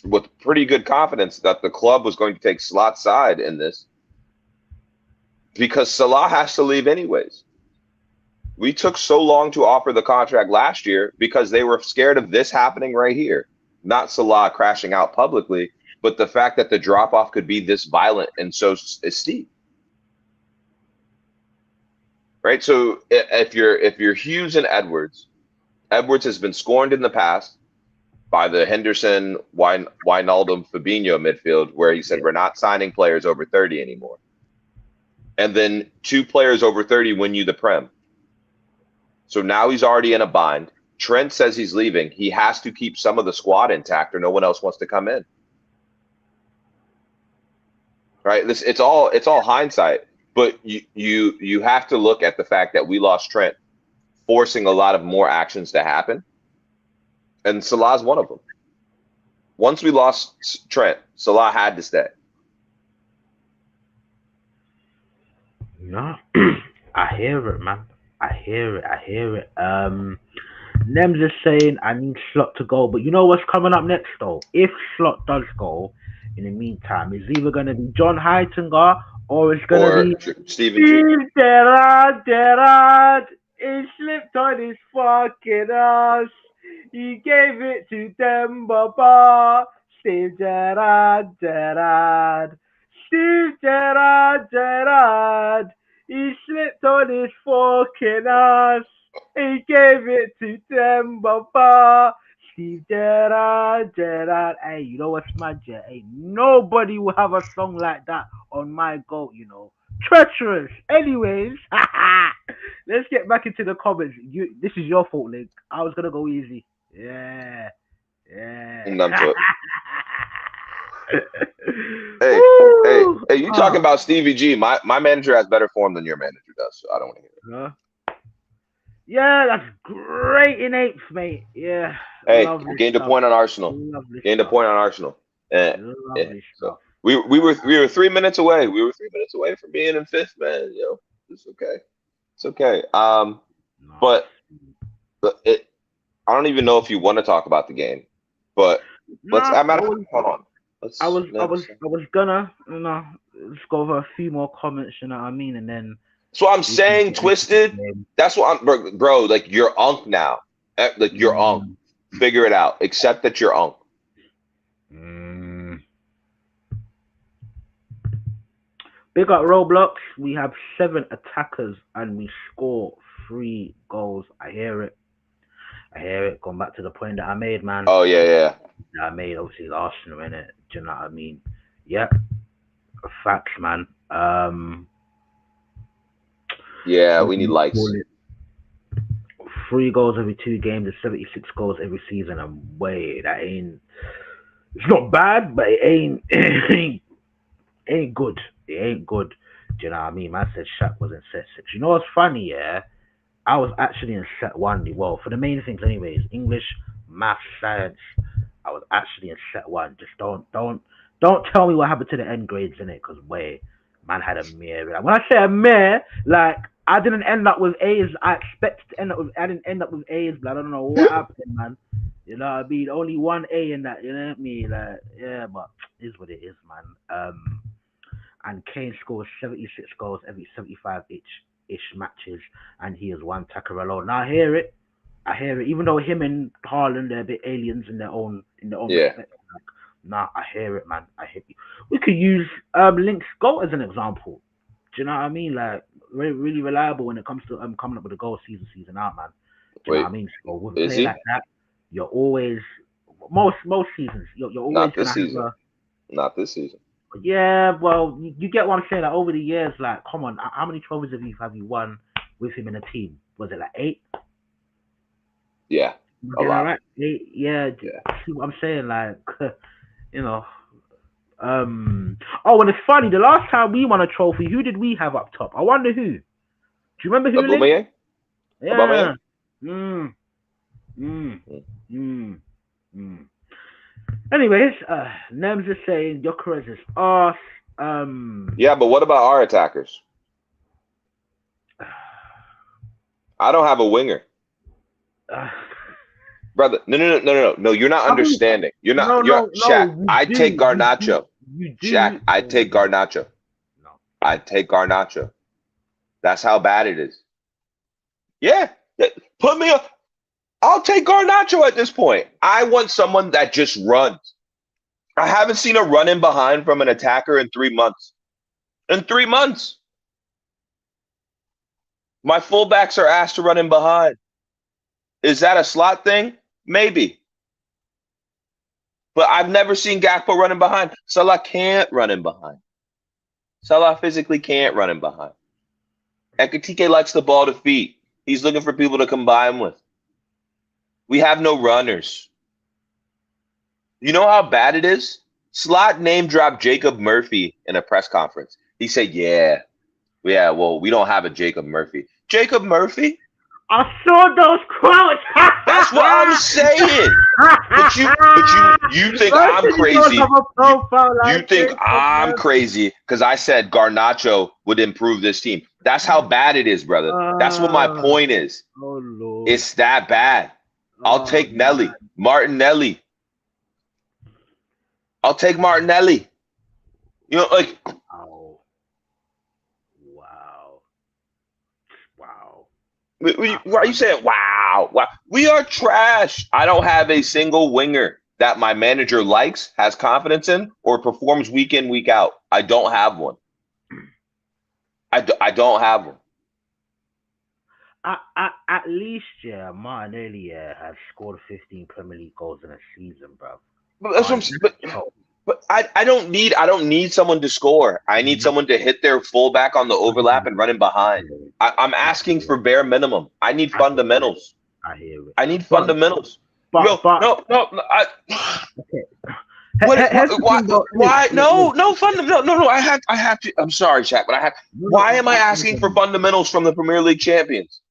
with pretty good confidence that the club was going to take Salah's side in this because Salah has to leave anyways. We took so long to offer the contract last year because they were scared of this happening right here, not Salah crashing out publicly, but the fact that the drop off could be this violent and so steep. Right. So if you're Hughes and Edwards has been scorned in the past by the Henderson, Wijnaldum, Fabinho midfield, where he said we're not signing players over 30 anymore. And then 2 players over 30 win you the Prem. So now he's already in a bind. Trent says he's leaving. He has to keep some of the squad intact or no one else wants to come in. Right? It's all hindsight. But you have to look at the fact that we lost Trent, forcing a lot of more actions to happen. And Salah's one of them. Once we lost Trent, Salah had to stay. No, I hear it, man. I hear it. Nems is saying I need Slot to go, but you know what's coming up next though? If Slot does go, in the meantime, it's either gonna be John Heitinger or it's gonna be Stephen G. Gerrard. He slipped on his fucking ass. He gave it to Dembaba. Steve Gerrard. Steve Gerrard. He slipped on his fucking ass. He gave it to Dembaba. Steve Gerrard. Hey, you know what's mad, yeah? Hey, nobody will have a song like that on my goat, Treacherous. Anyways, let's get back into the comments. This is your fault, Link. I was gonna go easy. Yeah. Hey, you talking about Stevie G? My manager has better form than your manager does, so I don't want to hear it. Yeah, that's great in 8th, mate. Yeah. Hey, gained a point on Arsenal. So we were 3 minutes away. We were 3 minutes away from being in 5th, man. It's okay. It's okay. But I don't even know if you want to talk about the game, but hold on. I was gonna, let's go over a few more comments, you know what I mean, and then. So I'm saying, Twisted. That's what I'm, bro. Like you're unk now. Like you're unk. Figure it out. Accept that you're unk. Big up Roblox. We have 7 attackers and we score 3 goals. I hear it. Going back to the point that I made, man. Oh yeah. I made obviously Arsenal in it. Do you know what I mean? Yep. Facts, man. Yeah, we need likes. 3 goals every 2 games and 76 goals every season. And wait, that ain't. It's not bad, but it ain't good. It ain't good. Do you know what I mean? Man said Shaq was in set 6. You know what's funny? Yeah, I was actually in set 1. Well, for the main things, anyways. English, math, science. I was actually in set 1. Just don't tell me what happened to the end grades in it, because wait, man had a mare. Like, when I say a mare, like I didn't end up with A's. I expected to end up with. I didn't end up with A's, but I don't know what happened, man. You know what I mean? Only 1 A in that. You know what I mean? Like, yeah, but it is what it is, man. And Kane scores 76 goals every 75 ish matches, and he is 1 tackle alone. Now I hear it. Even though him and Haaland are a bit aliens in their own respect. Like, nah, I hear it, man. I hear you. We could use Link's goal as an example. Do you know what I mean? Like, really reliable when it comes to coming up with a goal season out, man. Do you know what I mean? So with a play like that, you're always most seasons you're always not this season. Not this season. Yeah, well, you get what I'm saying. Like over the years, like, come on, how many trophies have you won with him in a team? Was it like 8? Yeah. a lot. Yeah, Yeah. see what I'm saying? Like, you know, oh, and it's funny. The last time we won a trophy, who did we have up top? I wonder who. Do you remember who, Link? Aubameyang? Yeah. Aubameyang? Mm, mm, mm, mm. Anyways, Nems is saying your career is us. Yeah, but what about our attackers? I don't have a winger. Brother, no. You're not I mean, understanding. You're not. no, You're no, Shaq. no. You I take do, you do, Garnacho. you Shaq. do. I Oh, take Garnacho. no. I take Garnacho. That's how bad it is. Yeah. Put me up. I'll take Garnacho at this point. I want someone that just runs. I haven't seen a run in behind from an attacker in 3 months. In 3 months. My fullbacks are asked to run in behind. Is that a slot thing? Maybe. But I've never seen Gakpo running behind. Salah can't run in behind. Salah physically can't run in behind. Ekitike likes the ball to feet. He's looking for people to combine with. We have no runners. You know how bad it is? Slot name dropped Jacob Murphy in a press conference. He said, well, we don't have a Jacob Murphy. Jacob Murphy? I saw those quotes. That's what I'm saying. But you think I'm crazy. You think I'm crazy because I said Garnacho would improve this team. That's how bad it is, brother. That's what my point is. Oh, Lord. It's that bad. I'll take Nelly. Martinelli. I'll take Martinelli. You know, like. Oh. Wow. Why are you saying, wow? We are trash. I don't have a single winger that my manager likes, has confidence in, or performs week in, week out. I don't have one. I don't have one. At least, Martinelli has scored 15 Premier League goals in a season, bro. But that's what I'm saying. But I don't need someone to score. I need someone to hit their fullback on the overlap and run in behind. I'm asking for bare minimum. I need fundamentals. I hear it. I need fundamentals. No. Okay. Why? No fundamental. No. I have to. I'm sorry, Shaq, but I have. Why am I asking for fundamentals from the Premier League champions?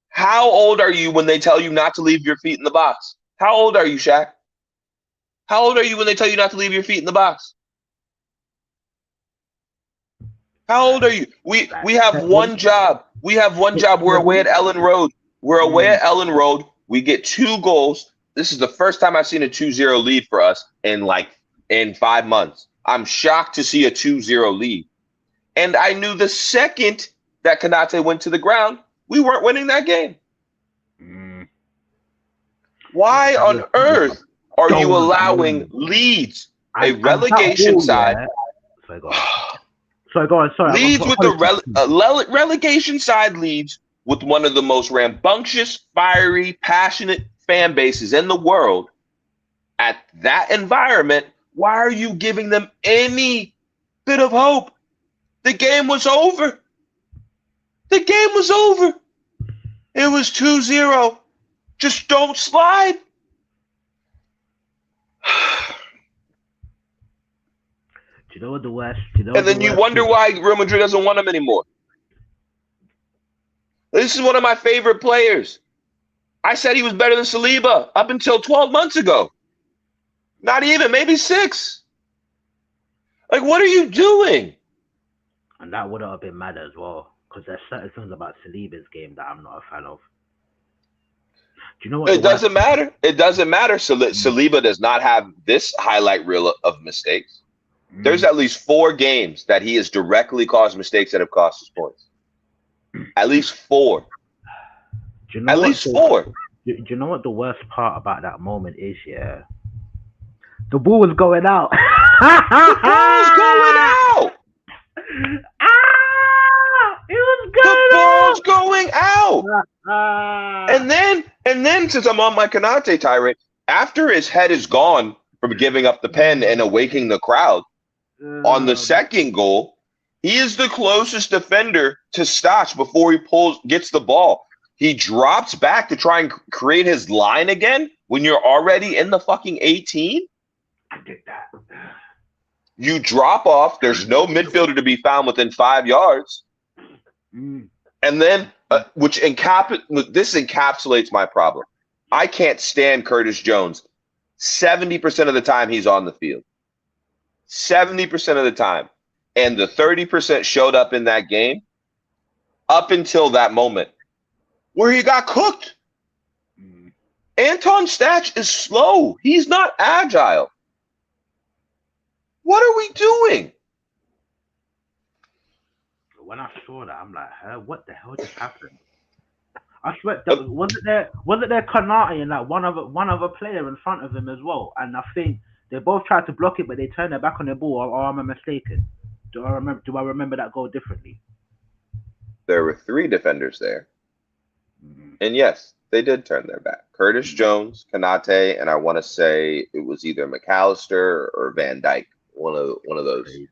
How old are you when they tell you not to leave your feet in the box? How old are you, Shaq? How old are you when they tell you not to leave your feet in the box? How old are you? We have one job. We have one job. We're away at Ellen Road. We get 2 goals. This is the first time I've seen a 2-0 lead for us in 5 months. I'm shocked to see a 2-0 lead. And I knew the second that Konate went to the ground, we weren't winning that game. Why on earth are you allowing Leeds, a relegation side? Sorry, go on. Sorry. Leeds with the relegation side leads with one of the most rambunctious, fiery, passionate fan bases in the world. At that environment, why are you giving them any bit of hope? The game was over. The game was over. It was 2-0. Just don't slide. Do you know what the West? And then you wonder why Real Madrid doesn't want him anymore. This is one of my favorite players. I said he was better than Saliba up until 12 months ago. Not even, maybe 6. Like, what are you doing? And that would have been mad as well, because there's certain things about Saliba's game that I'm not a fan of. Do you know what? It doesn't matter. It doesn't matter. Saliba does not have this highlight reel of mistakes. There's at least 4 games that he has directly caused mistakes that have cost us points. At least 4. At least 4. Do you know what the worst part about that moment is? Yeah, the ball was going out. The ball was going out. It was going out. The ball's going out. And then since I'm on my Konate tirade, after his head is gone from giving up the pen and awakening the crowd, on the second goal, he is the closest defender to Stoch before he gets the ball. He drops back to try and create his line again when you're already in the fucking 18. I did that. You drop off. There's no midfielder to be found within 5 yards. Mm. And then, this encapsulates my problem. I can't stand Curtis Jones. 70% of the time he's on the field. 70% of the time. And the 30% showed up in that game up until that moment where he got cooked. Mm. Anton Stach is slow. He's not agile. What are we doing? When I saw that, I'm like, what the hell just happened? I swear, wasn't there Kanate and that one other player in front of him as well? And I think they both tried to block it, but they turned their back on their ball. Or am I mistaken? Do I remember that goal differently? There were 3 defenders there. Mm. And yes, they did turn their back. Curtis Jones, Kanate, and I want to say it was either McAllister or Van Dijk. One of those. Crazy.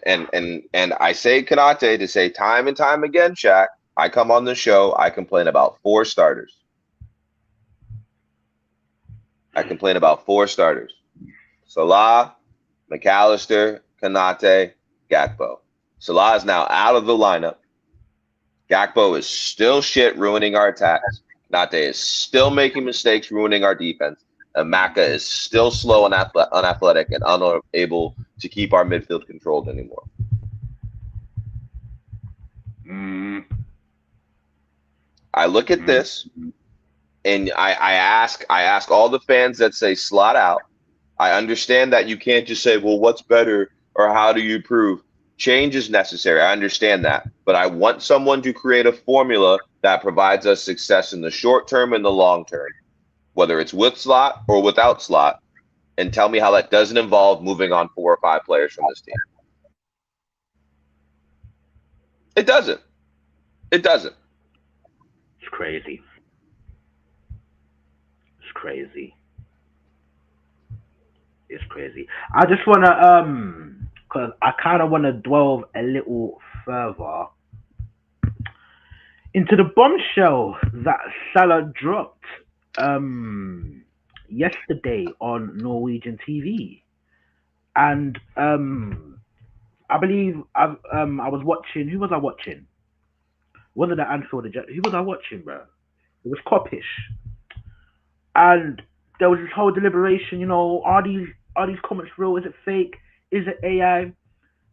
And I say Kanate to say time and time again, Shaq, I come on the show, I complain about 4 starters. Salah, McAllister, Kanate, Gakpo. Salah is now out of the lineup. Gakpo is still shit, ruining our attacks. Kanate is still making mistakes, ruining our defense. And Maka is still slow and unathletic and unable to keep our midfield controlled anymore. Mm. I look at this, and I ask all the fans that say slot out. I understand that you can't just say, well, what's better or how do you improve? Change is necessary. I understand that. But I want someone to create a formula that provides us success in the short term and the long term, whether it's with slot or without slot, and tell me how that doesn't involve moving on 4 or 5 players from this team. It doesn't. It doesn't. It's crazy. It's crazy. It's crazy. I just wanna because I kind of want to delve a little further into the bombshell that Salah dropped yesterday on Norwegian TV, and I believe I was watching. Who was I watching? Wasn't that Anfield? Who was I watching, bro? It was Coppish, and there was this whole deliberation. Are these comments real? Is it fake? Is it AI?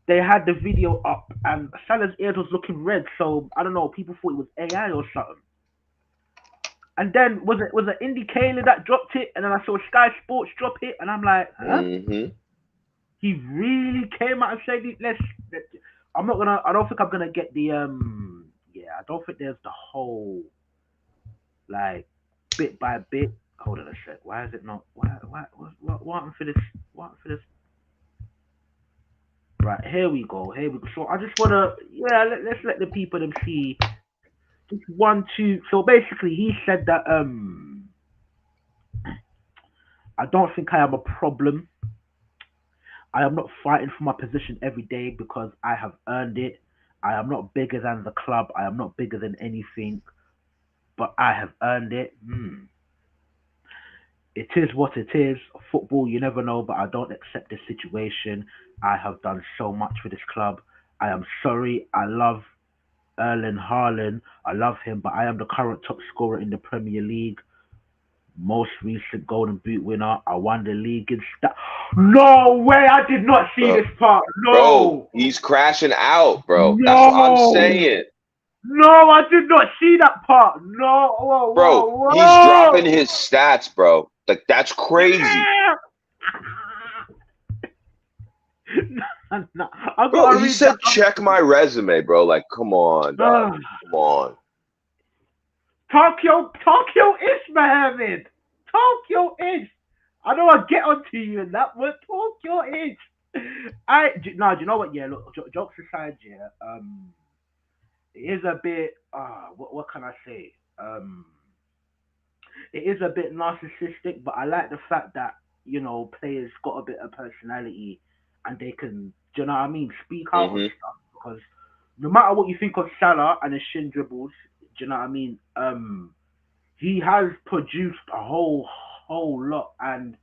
They had the video up, and Salah's ears was looking red. So I don't know. People thought it was AI or something. And then was it Indy Kaler that dropped it, and then I saw Sky Sports drop it, and I'm like, huh? Mm-hmm. He really came out and said, I'm not gonna. I don't think I'm gonna get the Yeah, I don't think there's the whole like bit by bit. Hold on a sec. Why is it not? What happened for this? What happened for this? Right, here we go. Here we go. So I just wanna, let's let the people them see. Just 1, 2. So basically, he said that I don't think I am a problem. I am not fighting for my position every day because I have earned it. I am not bigger than the club. I am not bigger than anything, but I have earned it. It is what it is. Football, you never know, but I don't accept this situation. I have done so much for this club. I am sorry. I love Erling Haaland. I love him, but I am the current top scorer in the Premier League. Most recent Golden Boot winner. I won the league in No way! I did not see this part. Bro, No, he's crashing out, bro. That's what I'm no, saying. no! I did not see that part. No, whoa, Bro, whoa, he's dropping his stats, bro. Like, that's crazy. No, Bro, he said, check my resume, bro. Like, come on, dog. Come on. Tokyo is, Mohammed. Tokyo is. I know I get onto you in that, but Tokyo is. Do you know what? Yeah, look, jokes aside, yeah. It is a bit. What can I say? It is a bit narcissistic, but I like the fact that players got a bit of personality and they can, do you know what I mean, speak out on stuff, because no matter what you think of Salah and his shin dribbles, Do you know what I mean? He has produced a whole lot, and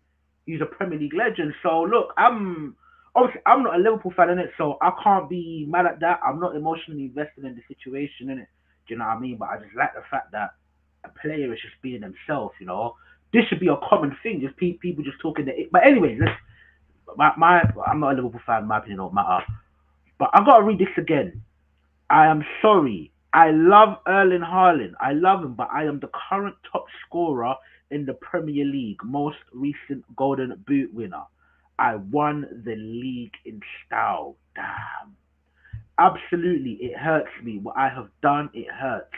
he's a Premier League legend. So look, I'm not a Liverpool fan in it, so I can't be mad at that. I'm not emotionally invested in the situation in it. Do you know what I mean? But I just like the fact that a player is just being himself. This should be a common thing. Just people just talking. But anyways, I'm not a Liverpool fan. My opinion don't matter. But I gotta read this again. I am sorry. I love Erling Haaland. I love him, but I am the current top scorer in the Premier League, most recent Golden Boot winner. I won the league in style. Damn. Absolutely, it hurts me. What I have done, it hurts.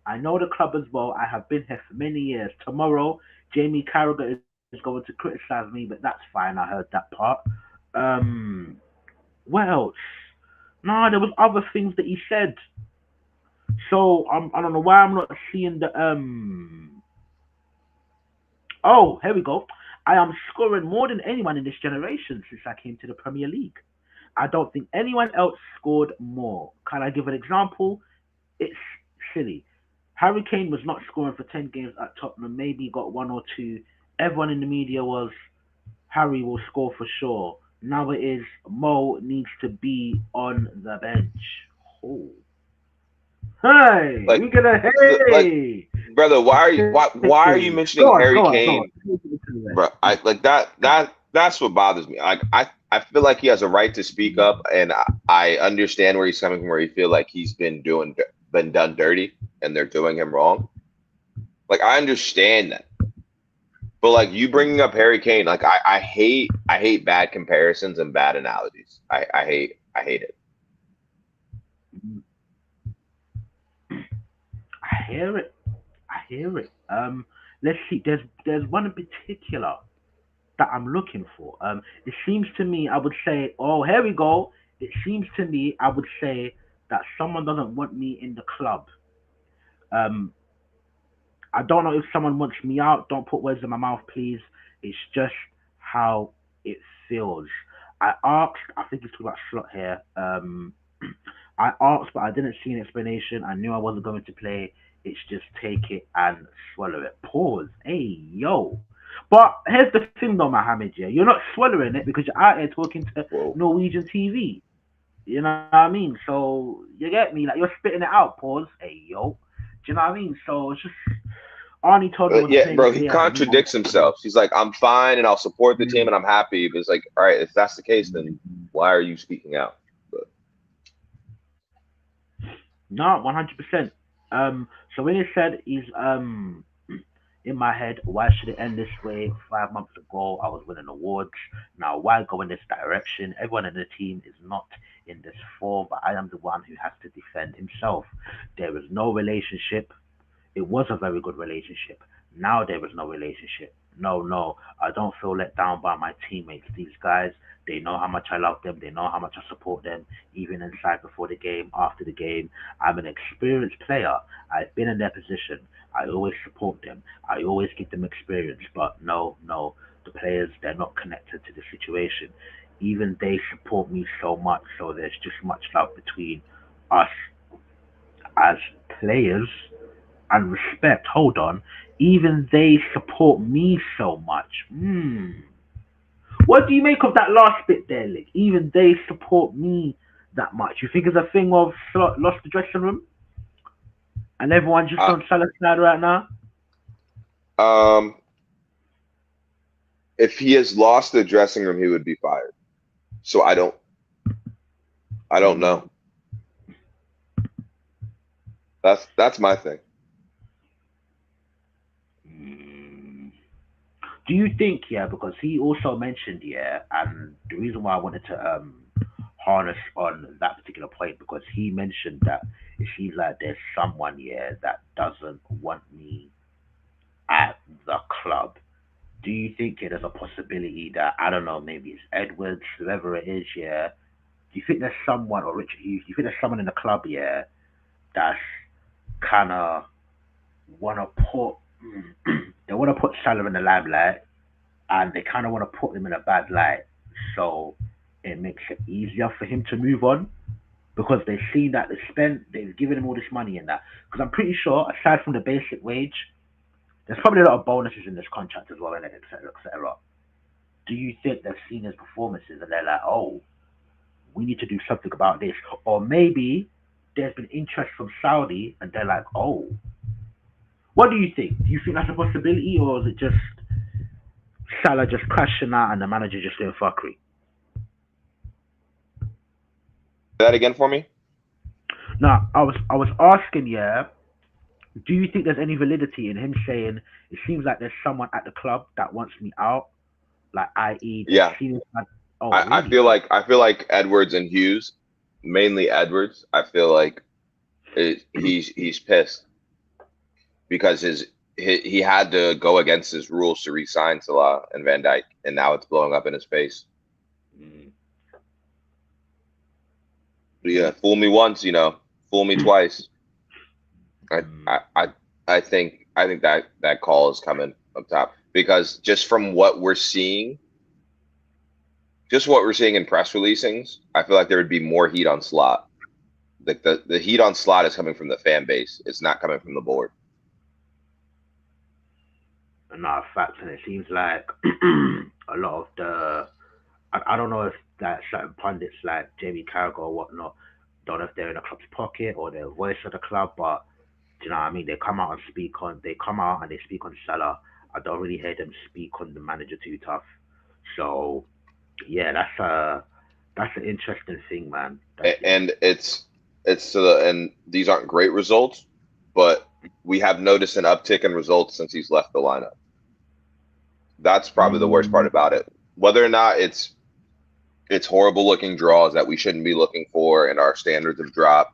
I know the club as well. I have been here for many years. Tomorrow, Jamie Carragher is going to criticize me, but that's fine. I heard that part. Um, what else? No, there was other things that he said. So I don't know why I'm not seeing the Oh, here we go. I am scoring more than anyone in this generation since I came to the Premier League. I don't think anyone else scored more. Can I give an example? It's silly. Harry Kane was not scoring for 10 games at Tottenham, maybe got one or two. Everyone in the media was Harry will score for sure. Now it is Mo needs to be on the bench. Oh. Hey, Like, we gonna like, hey. brother, why are you Hey. mentioning Harry Go on. Kane, bro? I like that's what bothers me. Like, I feel like he has a right to speak up, and I understand where he's coming from, where he feel like he's been done dirty, and they're doing him wrong. Like, I understand that. But like you bringing up Harry Kane, like I hate bad comparisons and bad analogies. I hate it. I hear it. I hear it. Let's see. There's one in particular that I'm looking for. It seems to me I would say, oh, here we go. It seems to me I would say that someone doesn't want me in the club. Um, I don't know if someone wants me out. Don't put words in my mouth, please. It's just how it feels. I asked. I think it's talking about slot here. I asked, but I didn't see an explanation. I knew I wasn't going to play. It's just take it and swallow it. Pause. Hey, yo. But here's the thing, though, Mohammed. Yeah, you're not swallowing it because you're out here talking to Whoa. Norwegian TV. You know what I mean? So you get me? Like you're spitting it out. Pause. Hey, yo. Do you know what I mean? So it's just Arnie told me he wasn't Yeah, playing bro, because he he had a knee. contradicts himself. He's like, I'm fine and I'll support the team and I'm happy. But it's like, all right, if that's the case, then why are you speaking out? But No, 100%. So when he said he's in my head, why should it end this way? 5 months ago, I was winning awards. Now, why go in this direction? Everyone in the team is not in this form, but I am the one who has to defend himself. There is no relationship. It was a very good relationship. Now there is no relationship. No, no. I don't feel let down by my teammates. These guys, they know how much I love them. They know how much I support them, even inside before the game, after the game. I'm an experienced player. I've been in their position. I always support them. I always give them experience. But no, no. The players, they're not connected to the situation. Even they support me so much. So there's just much love between us as players and respect. Hold on. Even they support me so much. What do you make of that last bit there, Lick? Even they support me that much. You think it's a thing of lost the dressing room and everyone's just uh, on Salah's side right now? um, if he has lost the dressing room, he would be fired. So I don't Mm, know. That's my thing. mm. Do you think, yeah, because he also mentioned, yeah, and the reason why I wanted to harness on that particular point because he mentioned that it seems like there's someone, yeah, that doesn't want me at the club. Do you think there's a possibility that I don't know, maybe it's Edwards, whoever it is, yeah? Do you think there's someone or Richard Hughes? Do you think there's someone in the club, yeah, that's kind of wanna put they wanna put Salah in the limelight and they kind of want to put him in a bad light, so it makes it easier for him to move on. because they've seen that they've given him all this money and that. Because I'm pretty sure, aside from the basic wage, there's probably a lot of bonuses in this contract as well, and et cetera, et cetera. Do you think they've seen his performances and they're like, oh, we need to do something about this? Or maybe there's been interest from Saudi and they're like, oh, what do you think? Do you think that's a possibility, or is it just Salah just crashing out and the manager just doing fuckery? Say that again for me. Now, I was asking, yeah, do you think there's any validity in him saying it seems like there's someone at the club that wants me out, like i.e. they've Yeah, seen it like, oh I really? feel like Edwards and Hughes, mainly Edwards. I feel like he's pissed because he had to go against his rules to re-sign Salah and Van Dijk, and now it's blowing up in his face. Mm. But yeah, fool me once, fool me twice. I Mm. I I, I think that call is coming up top because just from what we're seeing, just what we're seeing in press releasings, I feel like there would be more heat on Slot. Like the heat on Slot is coming from the fan base. It's not coming from the board. No, facts, and it seems like a lot of the I don't know if that certain pundits like Jamie Carragher or whatnot, don't know if they're in the club's pocket or they're a voice of the club, but do you know what I mean? They come out and they speak on Salah. I don't really hear them speak on the manager too tough. So yeah, that's an interesting thing, man. And and these aren't great results, but we have noticed an uptick in results since he's left the lineup. That's probably the worst part Mm, about it. Whether or not it's horrible looking draws that we shouldn't be looking for and our standards have dropped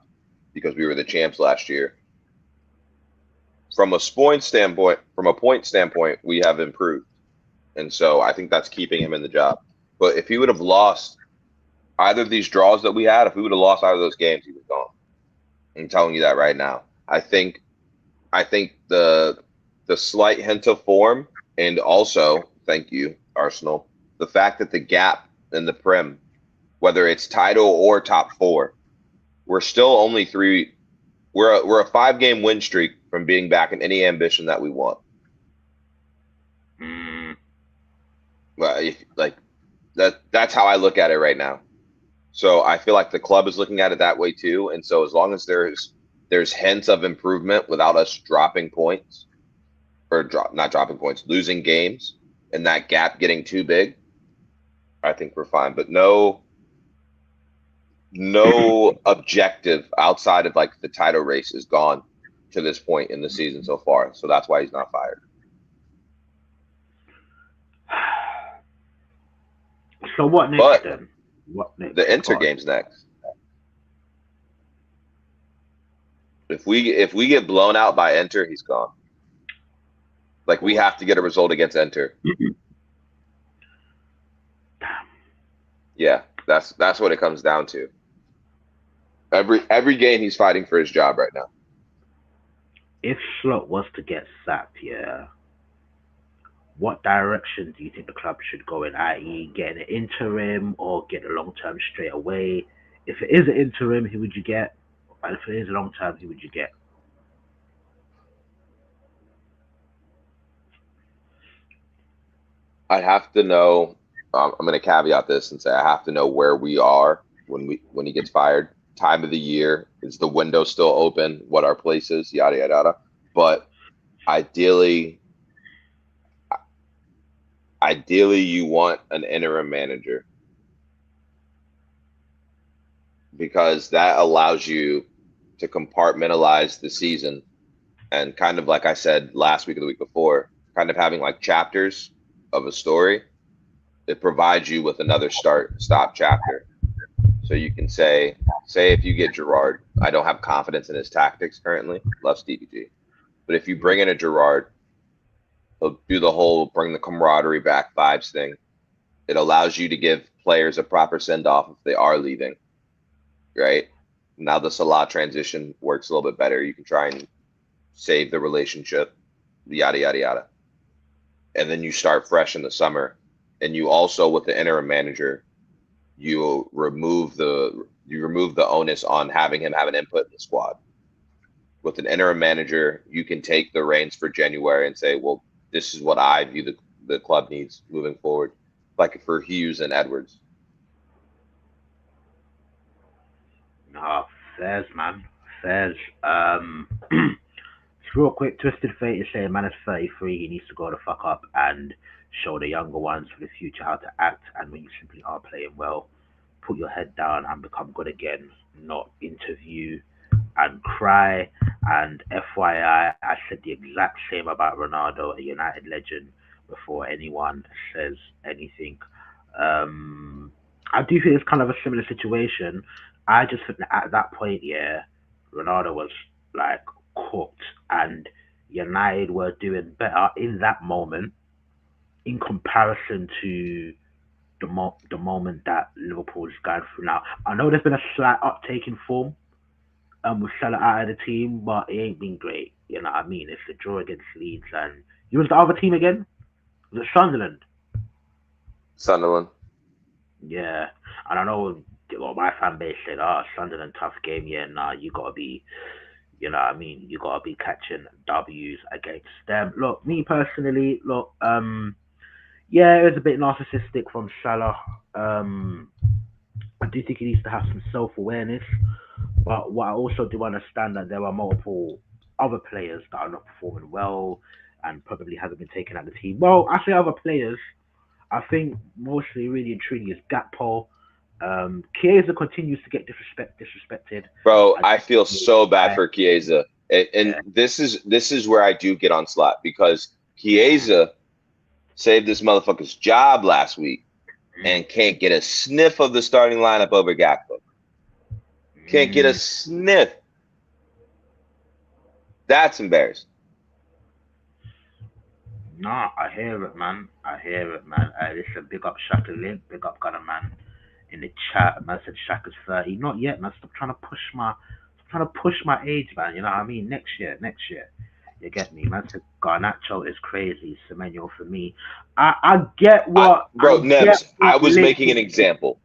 because we were the champs last year. From a point standpoint, we have improved. And so I think that's keeping him in the job. But if he would have lost either of these draws that we had, if we would have lost either of those games, he was gone. I'm telling you that right now. I think the slight hint of form, and also, thank you, Arsenal, the fact that the gap in the Prem, whether it's title or top four, we're still only three. We're a 5 game win streak from being back in any ambition that we want. mm, Well, like that's how I look at it right now. So I feel like the club is looking at it that way too. And so as long as there's hints of improvement without us dropping points or not dropping points, losing games, and that gap getting too big, I think we're fine. But no objective outside of like the title race is gone to this point in the season so far. So that's why he's not fired. so what next But then? What next? the Inter God. game's next. If we get blown out by Inter, he's gone. Of Like we course. have to get a result against Inter. Damn. Yeah, that's what it comes down to. Every game he's fighting for his job right now. If Slot was to get sacked, yeah, what direction do you think the club should go in, i.e., getting an interim or get a long term straight away? If it is an interim, who would you get? And if it is a long term, who would you get? I have to know. I'm going to caveat this and say I have to know where we are when he gets fired. Time of the year, is the window still open? What our place is, yada yada yada. But ideally, ideally, you want an interim manager because that allows you to compartmentalize the season and kind of like I said last week or the week before, kind of having like chapters of a story. It provides you with another stop chapter. So you can say if you get Gerard, I don't have confidence in his tactics currently. Love Stevie G. But if you bring in a Gerard, he'll do the whole bring the camaraderie back vibes thing. It allows you to give players a proper send off if they are leaving, right? Now the Salah transition works a little bit better. You can try and save the relationship, yada yada yada. And then you start fresh in the summer. And you also with the interim manager, you remove the onus on having him have an input in the squad. With an interim manager, you can take the reins for January and say, well, this is what I view the club needs moving forward, like for Hughes and Edwards. Nah, fairs, man. Fairs. It's real quick. Twisted Fate is saying man is 33. He needs to grow the fuck up and show the younger ones for the future how to act. And when you simply are playing well, put your head down and become good again. Not interview and cry. And FYI, I said the exact same about Ronaldo, a United legend, before anyone says anything. Um, I do think it's kind of a similar situation. I just think that at that point, yeah, Ronaldo was like cooked, and United were doing better in that moment in comparison to the moment that Liverpool's going through now. I know there's been a slight uptake in form with Salah out of the team, but it ain't been great. You know what I mean? It's a draw against Leeds, and you was the other team again? Was it Sunderland? Sunderland. Yeah, and I know well, my fan base said, "Oh, Sunderland tough game. Yeah, nah, you gotta be, you know, what I mean, you gotta be catching W's against them." Look, me personally, look, yeah, it was a bit narcissistic from Salah. Um, I do think he needs to have some self awareness, but what I also do understand that there are multiple other players that are not performing well and probably hasn't been taken out of the team. Well, I say other players. I think mostly really and truly is Gakpo. Chiesa continues to get disrespected. Bro, I I think feel he- so bad I- for Chiesa. And yeah. this is where I do get on Slot because Chiesa saved this motherfucker's job last week Mm, and can't get a sniff of the starting lineup over Gakpo. Can't get a mm. sniff. That's embarrassing. Nah, I hear it, man. I hear it, man. Listen, big up Shaka Link, big up Gunner, man. In the chat, man said Shaka's 30. Not yet, man. Stop trying to push my age, man. You know what I mean? Next year. You get me, man. Said Garnacho is crazy. Semenyo for me. Bro, I get Nems, I what was Link making was an example.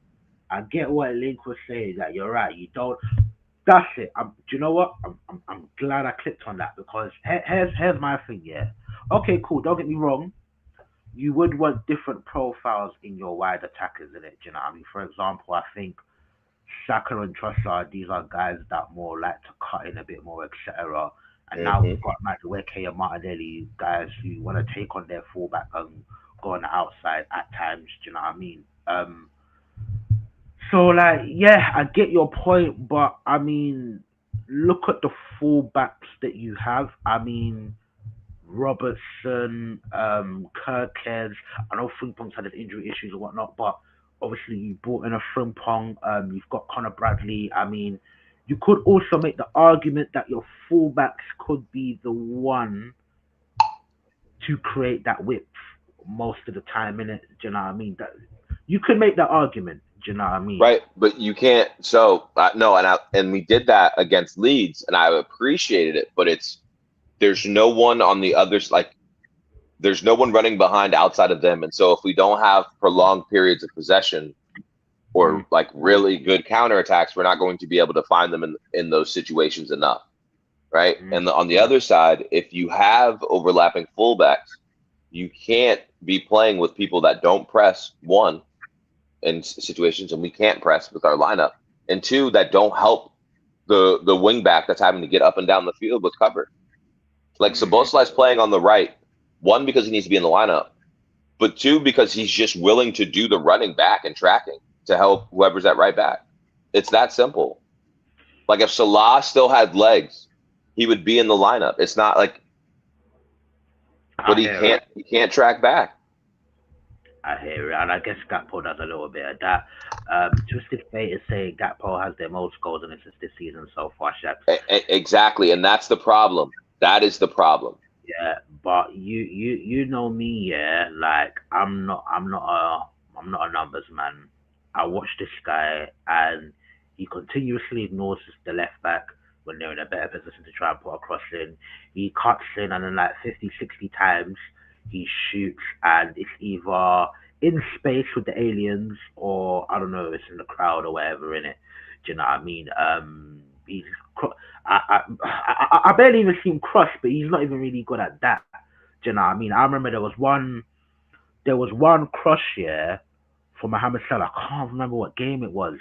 I get what Link was saying. That you're right. You don't. That's it. Do you know what? I'm glad I clicked on that because here's my thing. Yeah. Okay, cool. Don't get me wrong. You would want different profiles in your wide attackers in it. Do you know what I mean? For example, I think Saka and Trossard, these are guys that more like to cut in a bit more, etc. And now Hmm. we've got Madueke and Martinelli, guys who want to take on their fullback and go on the outside at times. Do you know what I mean? So like, yeah, I get your point, but I mean, look at the fullbacks that you have. I mean, Robertson, Kirkez. I know Frimpong's had his injury issues and whatnot, but obviously you brought in a Frimpong. You've got Connor Bradley. I mean, you could also make the argument that your fullbacks could be the one to create that width most of the time in it. Do you know what I mean? That you could make that argument. Do you know what I mean? Right, but you can't. So no, and we did that against Leeds, and I appreciated it. But there's no one on the others. Like there's no one running behind outside of them, and so if we don't have prolonged periods of possession Mm, or like really good counterattacks, we're not going to be able to find them in those situations enough, right? mm, And on the other side, if you have overlapping fullbacks, you can't be playing with people that don't press one in situations, and we can't press with our lineup, and two that don't help the wing back that's having to get up and down the field with cover. Like mm. Szoboszlai's playing on the right, one because he needs to be in the lineup, but two because he's just willing to do the running back and tracking to help whoever's at right back. It's that simple. Like if Salah still had legs, he would be in the lineup. It's not like, but I hear it. he can't track back. I hear it, and I guess Gakpo does a little bit of that. Twisted Fate is saying Gakpo has their most goals and assists this season so far, Shaq. Exactly, and that's the problem. That is the problem. Yeah, but you know me, yeah. Like I'm not a numbers man. I watch this guy and he continuously ignores the left back when they're in a better position to try and put a cross in. He cuts in and then like 50, 60 times he shoots and it's either in space with the aliens, or I don't know, it's in the crowd or whatever in it. Do you know what I mean? He's I barely even see him crush, but he's not even really good at that. Do you know what I mean? I remember there was one crush here for Mohamed Salah. I can't remember what game it was,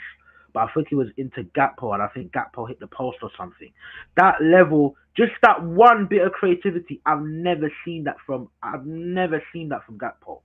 but I think it was into Gakpo, and I think Gakpo hit the post or something. That level, just that one bit of creativity, I've never seen that from Gakpo.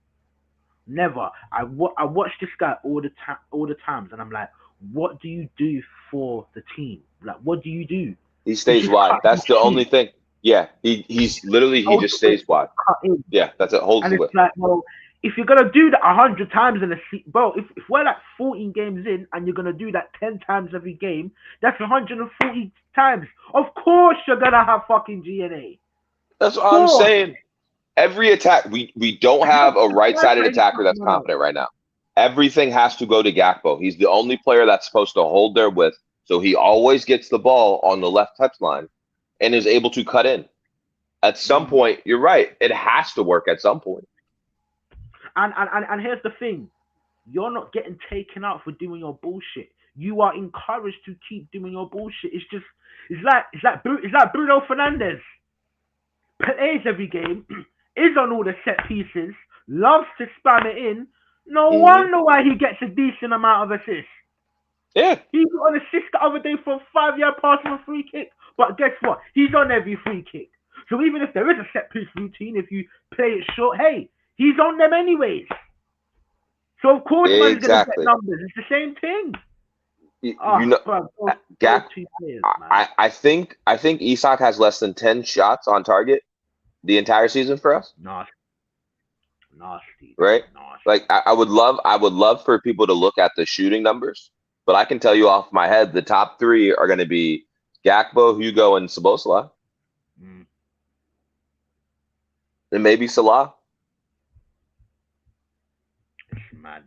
Never. I watch this guy all the times, and I'm like, what do you do for the team? Like, what do you do? He It's stays just wide. cut and That's the only shoot, thing. Yeah, he's literally he hold just the width, stays wide. cut in. Yeah, that's it. Holds And the it's whip. like, well, if you're gonna do that 100 times in a season, bro, if we're like 14 games in and you're gonna do that 10 times every game, that's 140 times. Of course you're gonna have fucking GNA. That's Of what I'm course. saying. Every attack, we don't have a right-sided attacker that's No. confident right now. Everything has to go to Gakpo. He's the only player that's supposed to hold their width, so he always gets the ball on the left touchline and is able to cut in. At some Mm. point, you're right. It has to work at some point. And here's the thing: you're not getting taken out for doing your bullshit. You are encouraged to keep doing your bullshit. It's like Bruno Fernandez plays every game, is on all the set pieces, loves to spam it in. No Hmm. wonder why he gets a decent amount of assists. Yeah, He got an assist the other day for a 5 yard pass from a free kick. But guess what? He's on every free kick. So even if there is a set piece routine, if you play it short, hey, he's on them anyways. So of course man's gonna get exactly. numbers. It's the same thing. You know, Bro, those Gak. two players, man. I think Isak has less than 10 shots on target the entire season for us. Nasty, nasty, Right? nasty. Like I would love for people to look at the shooting numbers, but I can tell you off my head the top three are going to be Gakpo, Hugo, and Sabosla, Mm. and maybe Salah. It's mad.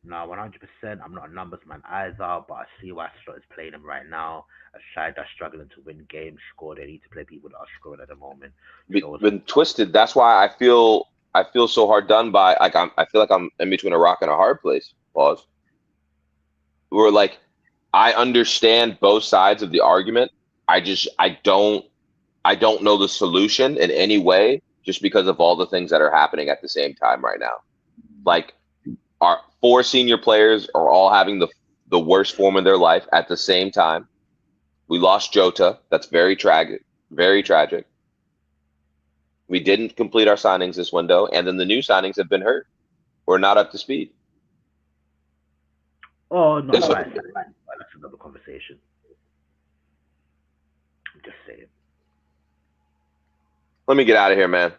No, 100%. I'm not a numbers man either, but I see why Slot is playing them right now. A side that's struggling to win games, score. They need to play people that are scoring at the moment. So it's Been twisted. That's why I feel so hard done by. I feel like I'm in between a rock and a hard place. Pause. Where like I understand both sides of the argument. I don't know the solution in any way just because of all the things that are happening at the same time right now. Like our four senior players are all having the worst form of their life at the same time. We lost Jota. That's very tragic. Very tragic. We didn't complete our signings this window, and then the new signings have been hurt. We're not up to speed. oh no, This right, right. That's another conversation. I'm just saying. Let me get out of here, man.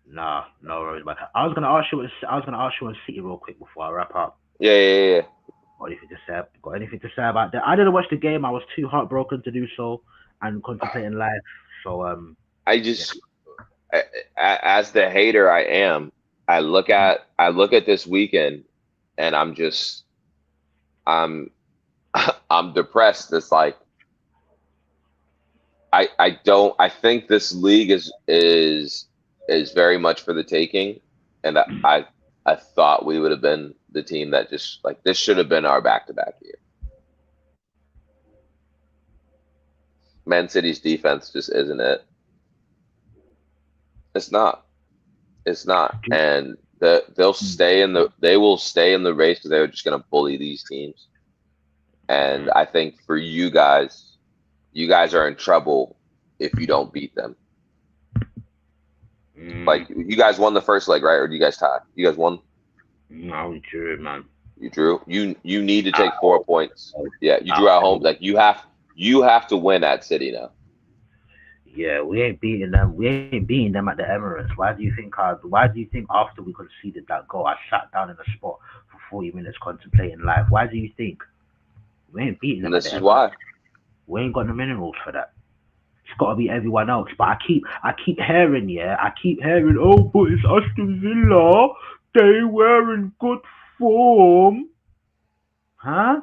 Nah, no worries, man. I was gonna ask you on City real quick before I wrap up. Yeah, yeah, yeah. Got anything to say about that? I didn't watch the game. I was too heartbroken to do so and contemplating life. So I yeah. just, as the hater I am, I look at this weekend, and I'm I'm depressed. It's like I think this league is very much for the taking, and I thought we would have been the team that just like this should have been our back-to-back year. Man City's defense just isn't it. It's not. It's not, and they will stay in the race because they're just going to bully these teams. And Mm, I think for you guys are in trouble if you don't beat them. mm, Like you guys won the first leg, right? Or do you guys tie? You guys won. no, we drew, man. You drew. You need to At take four home. points. Yeah, you At drew at home. home. Like you have to win at City now. Yeah, we ain't beating them. We ain't beating them at the Emirates. Why do you think after we conceded that goal, I sat down in the spot for 40 minutes contemplating life? Why do you think we ain't beating And them at the this is Emirates? why. We ain't got the minerals for that. It's got to be everyone else. But I keep hearing, yeah, I keep hearing, oh, but it's Aston Villa. They were in good form, huh?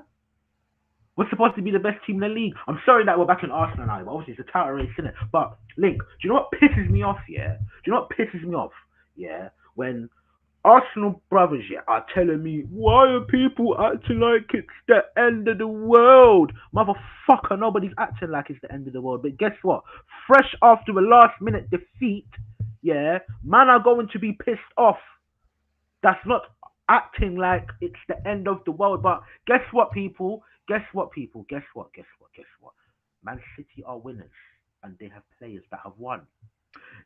We're supposed to be the best team in the league. I'm sorry that we're back in Arsenal now, but obviously it's a title race, isn't it? But Link, do you know what pisses me off? Yeah, do you know what pisses me off? Yeah, when Arsenal brothers, yeah, are telling me, why are people acting like it's the end of the world? Motherfucker, nobody's acting like it's the end of the world. But guess what? Fresh after a last minute defeat, yeah, man are going to be pissed off. That's not acting like it's the end of the world. But guess what, people? Guess what, people? Guess what? Guess what? Guess what? Man City are winners and they have players that have won.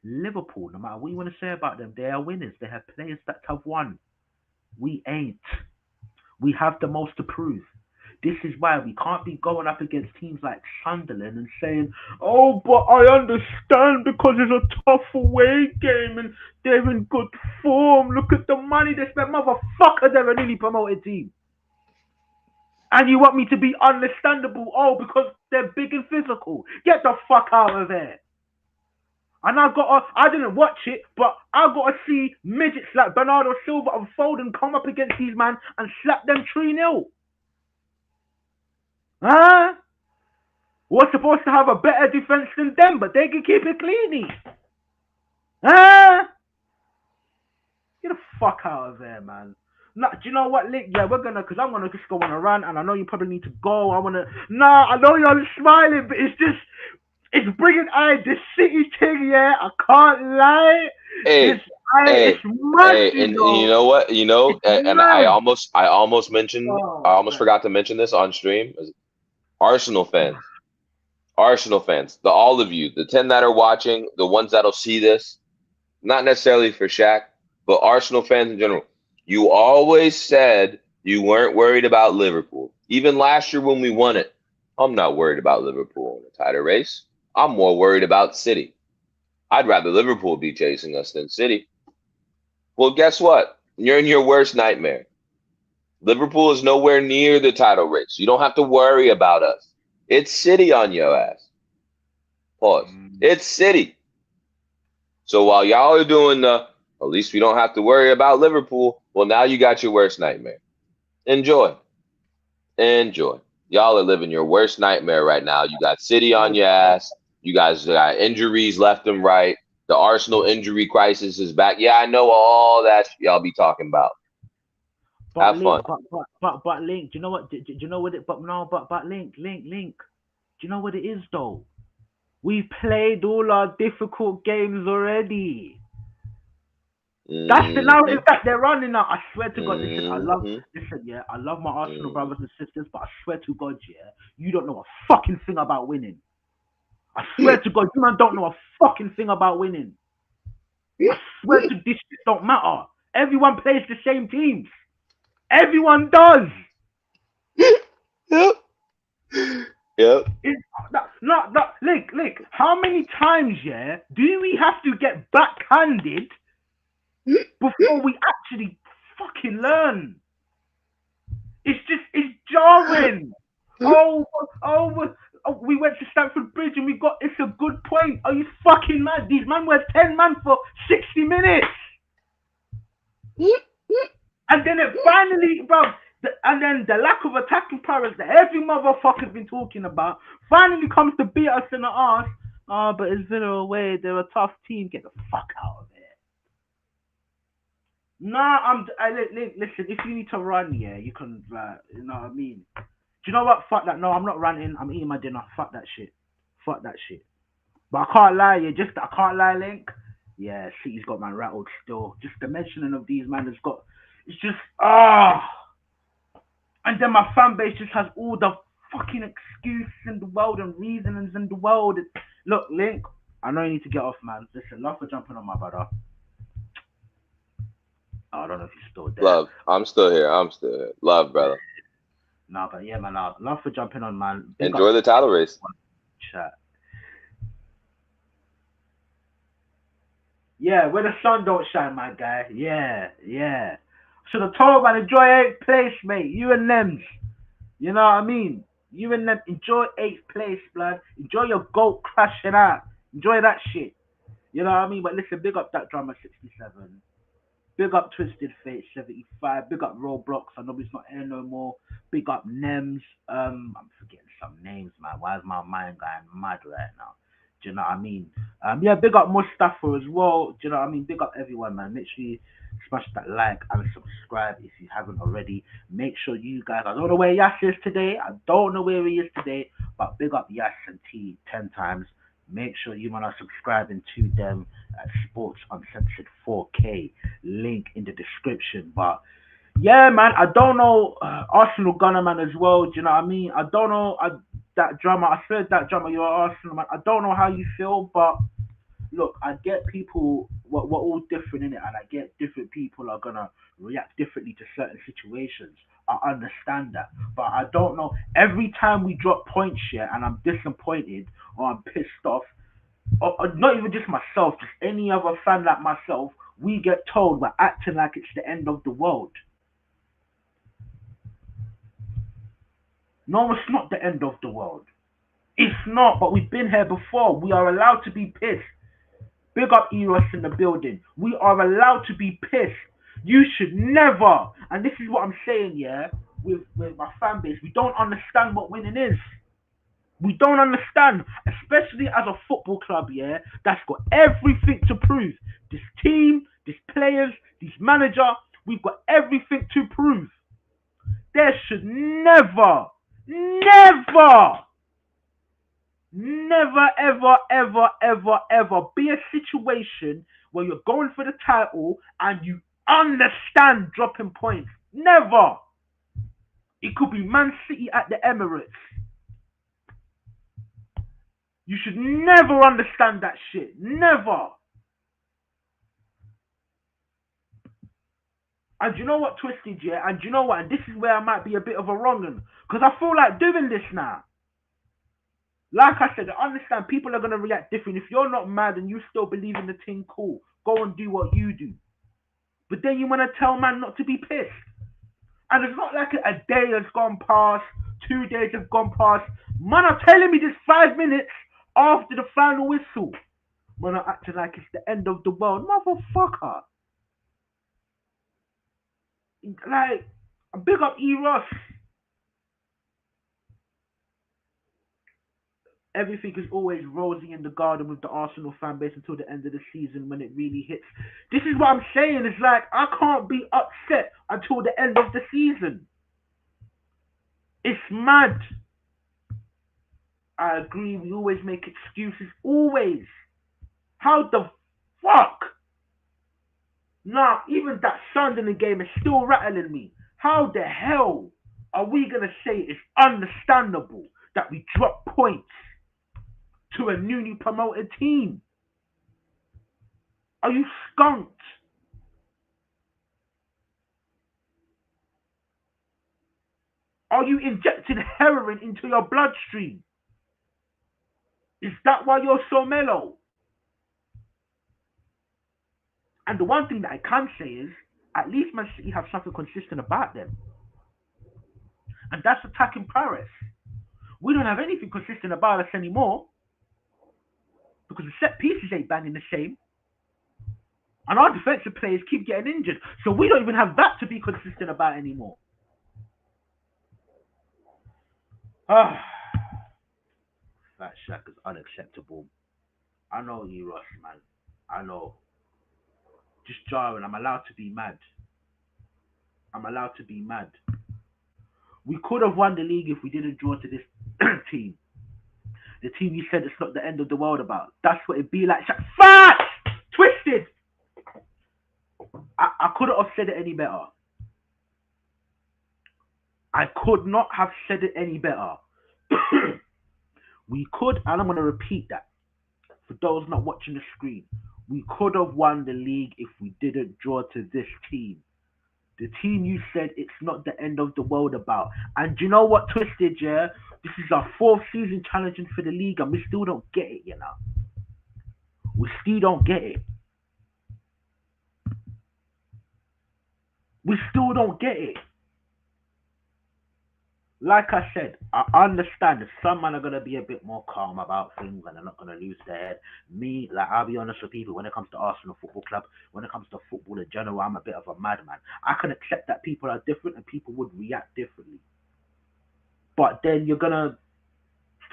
Liverpool, no matter what you want to say about them, they are winners. They have players that have won. We ain't. We have the most to prove. This is why we can't be going up against teams like Sunderland and saying, oh, but I understand because it's a tough away game and they're in good form. Look at the money they spent. Motherfucker, they're a newly promoted team. And you want me to be understandable? Oh, because they're big and physical. Get the fuck out of there. And I didn't watch it, but I got to see midgets like Bernardo Silva and Foden come up against these man and slap them 3-0. Huh? We're supposed to have a better defense than them, but they can keep it clean. Huh? Get the fuck out of there, man. No, do you know what, Lick? Yeah, because I'm gonna just go on a rant, and I know you probably need to go. Nah, I know you're smiling, but it's bringing the city thing, yeah. I can't lie. Hey, It's mad, hey, and you know what? It's And mad. I almost mentioned, I Oh, almost man. forgot to mention this on stream. Arsenal fans, Arsenal fans, the all of you, the 10 that are watching, the ones that'll see this, not necessarily for Shaq, but Arsenal fans in general. You always said you weren't worried about Liverpool. Even last year when we won it, I'm not worried about Liverpool in the title race. I'm more worried about City. I'd rather Liverpool be chasing us than City. Well, guess what? You're in your worst nightmare. Liverpool is nowhere near the title race. You don't have to worry about us. It's City on your ass. Pause. Mm. It's City. So while y'all are doing at least we don't have to worry about Liverpool, well, now you got your worst nightmare. Enjoy. Enjoy. Y'all are living your worst nightmare right now. You got City on your ass. You guys got injuries left and right. The Arsenal injury crisis is back. Yeah, I know all that y'all be talking about. But Have fun. Link, but Link, do you know what? Do you know what it? But no, but Link. Do you know what it is though? We played all our difficult games already. That's the Hmm. narrative that they're running now. I swear to God, Hmm. I love my Arsenal brothers Hmm. and sisters, but I swear to God, yeah, you don't know a fucking thing about winning. I swear to God, you man don't know a fucking thing about winning. I swear to this shit don't matter. Everyone plays the same teams. Everyone does. Yep. Yep. It's not Link. How many times, yeah, do we have to get backhanded before we actually fucking learn? It's jarring. Oh, we went to Stamford Bridge and we got it's a good point. Are you fucking mad? These man were 10 man for 60 minutes. And then it finally, bro, and then the lack of attacking powers that every motherfucker's been talking about finally comes to beat us in the ass. Oh, but it's Villa away. They're a tough team. Get the fuck out of here. Nah, listen. If you need to run, yeah, you can. You know what I mean? Do you know what? Fuck that. No, I'm not running. I'm eating my dinner. Fuck that shit. Fuck that shit. But I can't lie. I can't lie, Link. Yeah, City's got man rattled still. Just the mentioning of these man has got. It's just and then my fan base just has all the fucking excuses in the world and reasonings in the world. Look, Link, I know you need to get off, man. Listen, love for jumping on my brother. I don't know if you're still there. Love. I'm still here. I'm still here. Love, brother. No, but yeah, man, love for jumping on, man. Big up Enjoy the title race. chat. Yeah, where the sun don't shine, my guy. Yeah. Should have told man, enjoy eighth place, mate. You and them. You know what I mean? You and them enjoy eighth place, blood. Enjoy your goat crashing out. Enjoy that shit. You know what I mean? But listen, big up that drama 67. Big up Twisted Fate 75. Big up Roblox. I know he's not here no more. Big up Nems. I'm forgetting some names, man. Why is my mind going mad right now? Do you know what I mean? Yeah, big up Mustafa as well. Do you know what I mean? Big up everyone, man. Make sure you smash that like and subscribe if you haven't already. Make sure you guys, I don't know where Yas is today. I don't know where he is today, but big up Yas and T 10 times. Make sure you want to subscribing to them at Sports Uncensored 4K. Link in the description. But yeah, man, I don't know. Arsenal gunner, man, as well. Do you know what I mean? I don't know that drama. I said that drama. You're Arsenal, man. I don't know how you feel, but look, I get people. We're all different in it, and I get different people are gonna react differently to certain situations. I understand that, but I don't know. Every time we drop points here, and I'm disappointed or I'm pissed off, or not even just myself, just any other fan like myself, we get told we're acting like it's the end of the world. No, it's not the end of the world. It's not, but we've been here before. We are allowed to be pissed. Big up Eros in the building. We are allowed to be pissed. You should never, and this is what I'm saying, yeah, with my fan base, we don't understand what winning is. We don't understand, especially as a football club, yeah, that's got everything to prove. This team, these players, this manager, we've got everything to prove. There should never, never, never, ever, ever, ever, ever be a situation where you're going for the title and you understand dropping points. Never. It could be Man City at the Emirates. You should never understand that shit. Never. And you know what twisted, yeah? And you know what? And this is where I might be a bit of a wrong one. Because I feel like doing this now. Like I said, I understand people are going to react different. If you're not mad and you still believe in the thing, cool. Go and do what you do. But then you want to tell man not to be pissed. And it's not like a day has gone past, 2 days have gone past. Man are telling me this 5 minutes after the final whistle. Man are acting like it's the end of the world. Motherfucker. Like, big up E-Ross. Everything is always rosy in the garden with the Arsenal fan base until the end of the season when it really hits. This is what I'm saying. It's like I can't be upset until the end of the season. It's mad. I agree. We always make excuses. Always. How the fuck? Nah, even that sound in the game is still rattling me. How the hell are we gonna say it's understandable that we drop points to a newly promoted team? Are you skunked? Are you injecting heroin into your bloodstream? Is that why you're so mellow? And the one thing that I can say is, at least Man City have something consistent about them. And that's attacking prowess. We don't have anything consistent about us anymore because the set pieces ain't banging the same. And our defensive players keep getting injured. So we don't even have that to be consistent about anymore. Ah, Fat Shack is unacceptable. I know you, Ross, man. I know. Just jarring. I'm allowed to be mad. I'm allowed to be mad. We could have won the league if we didn't draw to this team. The team you said it's not the end of the world about. That's what it'd be like. Fat! Twisted! I couldn't have said it any better. I could not have said it any better. We could, and I'm going to repeat that for those not watching the screen. We could have won the league if we didn't draw to this team. The team you said it's not the end of the world about. And do you know what, Twisted, yeah? This is our fourth season challenging for the league, and we still don't get it, you know? We still don't get it. We still don't get it. Like I said, I understand if some men are gonna be a bit more calm about things and they're not gonna lose their head. Me, like I'll be honest with people, when it comes to Arsenal Football Club, when it comes to football in general, I'm a bit of a madman. I can accept that people are different and people would react differently. But then you're gonna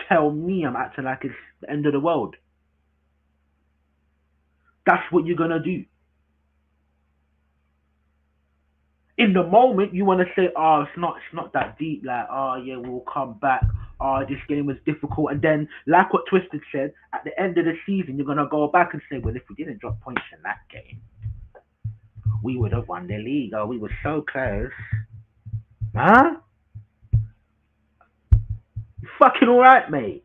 tell me I'm acting like it's the end of the world. That's what you're gonna do. In the moment, you want to say, "Oh, it's not that deep." Like, "Oh yeah, we'll come back." "Oh, this game was difficult," and then, like what Twisted said, at the end of the season, you're gonna go back and say, "Well, if we didn't drop points in that game, we would have won the league. Oh, we were so close." Huh? You fucking alright, mate?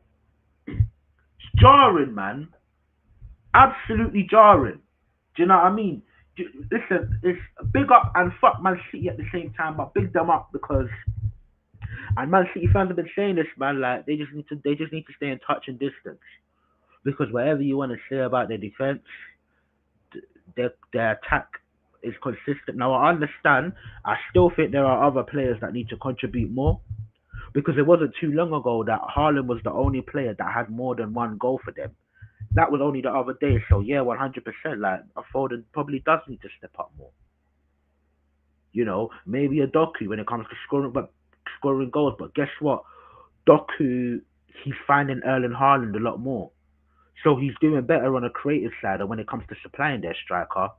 It's jarring, man. Absolutely jarring. Do you know what I mean? Listen, it's big up and fuck Man City at the same time, but big them up because, and Man City fans have been saying this, man. Like they just need to stay in touch and distance because whatever you want to say about their defense, their attack is consistent. Now I understand. I still think there are other players that need to contribute more because it wasn't too long ago that Haaland was the only player that had more than one goal for them. That was only the other day. So yeah, 100%. Like a Foden probably does need to step up more. Maybe a Doku when it comes to scoring, but scoring goals. But guess what? Doku, he's finding Erling Haaland a lot more. So he's doing better on a creative side, and when it comes to supplying their striker,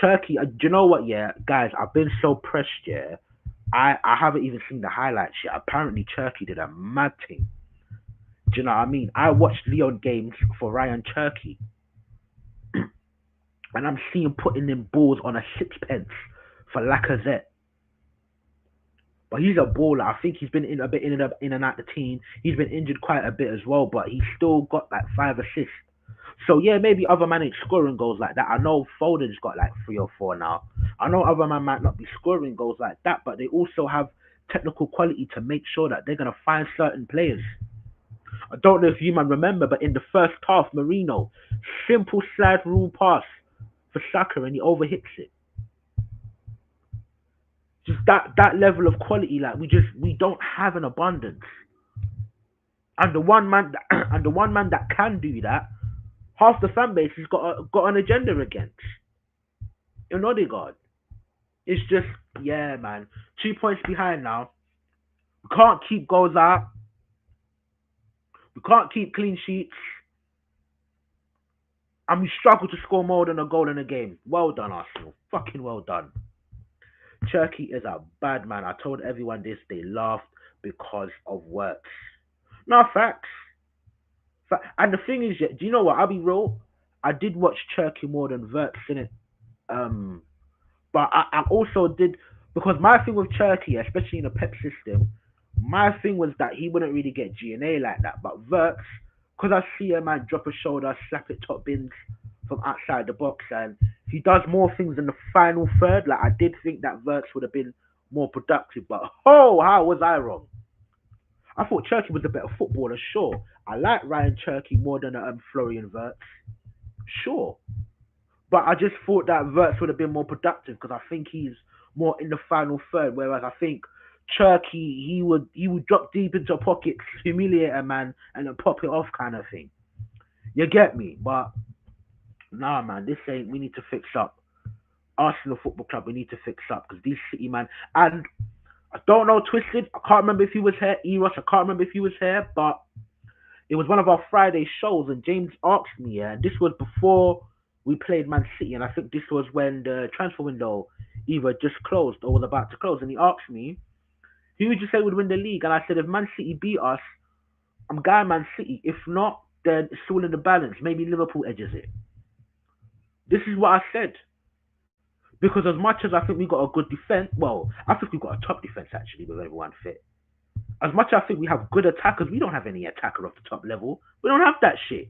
Turkey. Do you know what? Yeah, guys, I've been so pressed. Yeah, I haven't even seen the highlights yet. Apparently, Turkey did a mad thing. Do you know what I mean? I watched Leon games for Ryan Turkey, and I'm seeing putting in balls on a sixpence for Lacazette. But he's a baller. I think he's been in a bit in and out the team. He's been injured quite a bit as well, but he's still got like 5 assists. So yeah, maybe other man ain't scoring goals like that. I know Foden's got like 3 or 4 now. I know other man might not be scoring goals like that, but they also have technical quality to make sure that they're gonna find certain players. I don't know if you man remember, but in the first half, Marino, simple slide rule pass for Saka and he overhits it. Just that level of quality, like we don't have an abundance. And the one man that, and the one man that can do that, half the fan base has got an agenda against in Odegaard. It's just yeah, man. 2 points behind now. We can't keep goals out. We can't keep clean sheets, and we struggle to score more than a goal in a game. Well done, Arsenal. Fucking well done. Turkey is a bad man. I told everyone this. They laughed because of works. No facts. And the thing is, do you know what? I'll be real. I did watch Turkey more than Verts in it. Um, but I also did because my thing with Turkey, especially in a Pep system, my thing was that he wouldn't really get GNA like that. But Verts, because I see a man drop a shoulder, slap it top bins from outside the box, and he does more things in the final third. Like I did think that Verts would have been more productive, but oh, how was I wrong? I thought Turkey was a better footballer. Sure, I like Ryan Turkey more than Florian Verts. Sure, but I just thought that Verts would have been more productive because I think he's more in the final third. Whereas I think Turkey, he would drop deep into pockets, humiliate a man, and then pop it off kind of thing. You get me? But nah, man, this ain't. We need to fix up. Arsenal Football Club, we need to fix up because these City man and I don't know Twisted. I can't remember if he was here. Eros, I can't remember if he was here, but it was one of our Friday shows, and James asked me, yeah, and this was before we played Man City, and I think this was when the transfer window either just closed or was about to close, and he asked me, who would you say would win the league? And I said, if Man City beat us, I'm going Man City. If not, then it's still in the balance. Maybe Liverpool edges it. This is what I said. Because as much as I think we got a good defense, well, I think we've got a top defense actually with everyone fit. As much as I think we have good attackers, we don't have any attacker off the top level. We don't have that shit.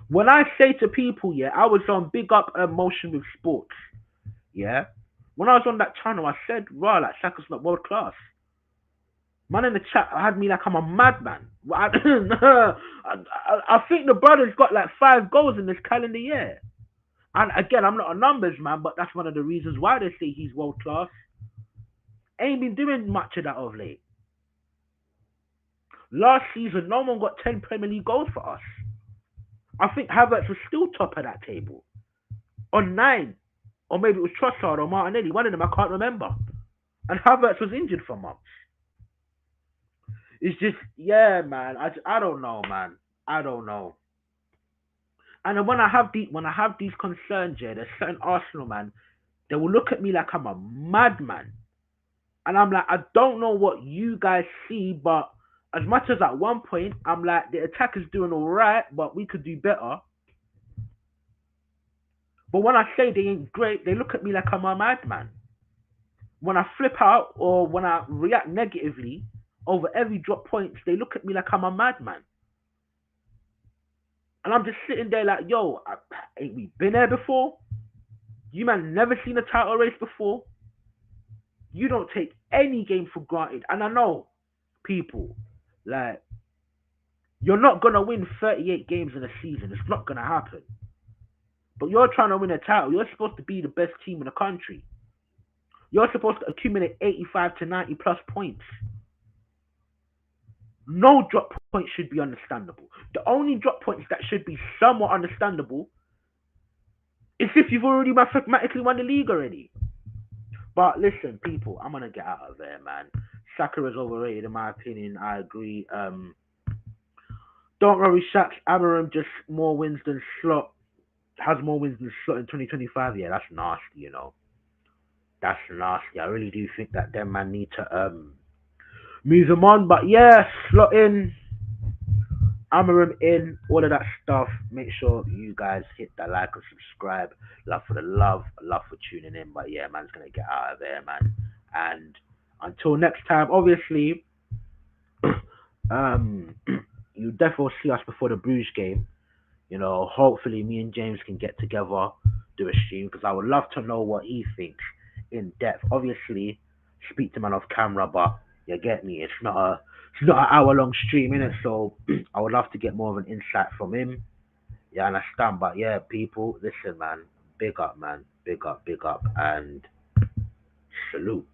When I say to people, yeah, I was on big up emotion with sports, yeah. When I was on that channel, I said, "Raw, like Saka's not world class." Man in the chat had me like I'm a madman. I think the brother's got like 5 goals in this calendar year. And again, I'm not a numbers man, but that's one of the reasons why they say he's world class. Ain't been doing much of that of late. Last season, no one got 10 Premier League goals for us. I think Havertz was still top of that table. On 9. Or maybe it was Trossard or Martinelli. One of them, I can't remember. And Havertz was injured for months. It's just, yeah, man. I don't know, man. I don't know. And then when I have these concerns, yeah, there's certain Arsenal man, they will look at me like I'm a madman. And I'm like, I don't know what you guys see, but as much as at one point I'm like, the attack is doing all right, but we could do better. But when I say they ain't great, they look at me like I'm a madman. When I flip out or when I react negatively over every drop points, they look at me like I'm a madman. And I'm just sitting there like, yo, ain't we been there before? You man never seen a title race before. You don't take any game for granted. And I know people, like, you're not gonna win 38 games in a season. It's not gonna happen. But you're trying to win a title. You're supposed to be the best team in the country. You're supposed to accumulate 85 to 90 plus points. No drop point should be understandable. The only drop points that should be somewhat understandable is if you've already mathematically won the league already. But listen, people, I'm gonna get out of there, man. Saka is overrated in my opinion. I agree. Don't worry, Shaq's Amorim just more wins than Slot has more wins than Slot in 2025. Yeah, that's nasty. That's nasty. I really do think that them man need to move him on. But yeah, Slot in, Amarim in, all of that stuff. Make sure you guys hit that like and subscribe. Love for the love for tuning in. But yeah, man's gonna get out of there, man. And until next time, obviously, um, you definitely see us before the Bruges game. Hopefully me and James can get together, do a stream because I would love to know what he thinks in depth. Obviously, speak to man off camera, but you get me. It's not an hour long stream in it, so I would love to get more of an insight from him. Yeah, I understand, but yeah, people, listen, man, big up, and salute.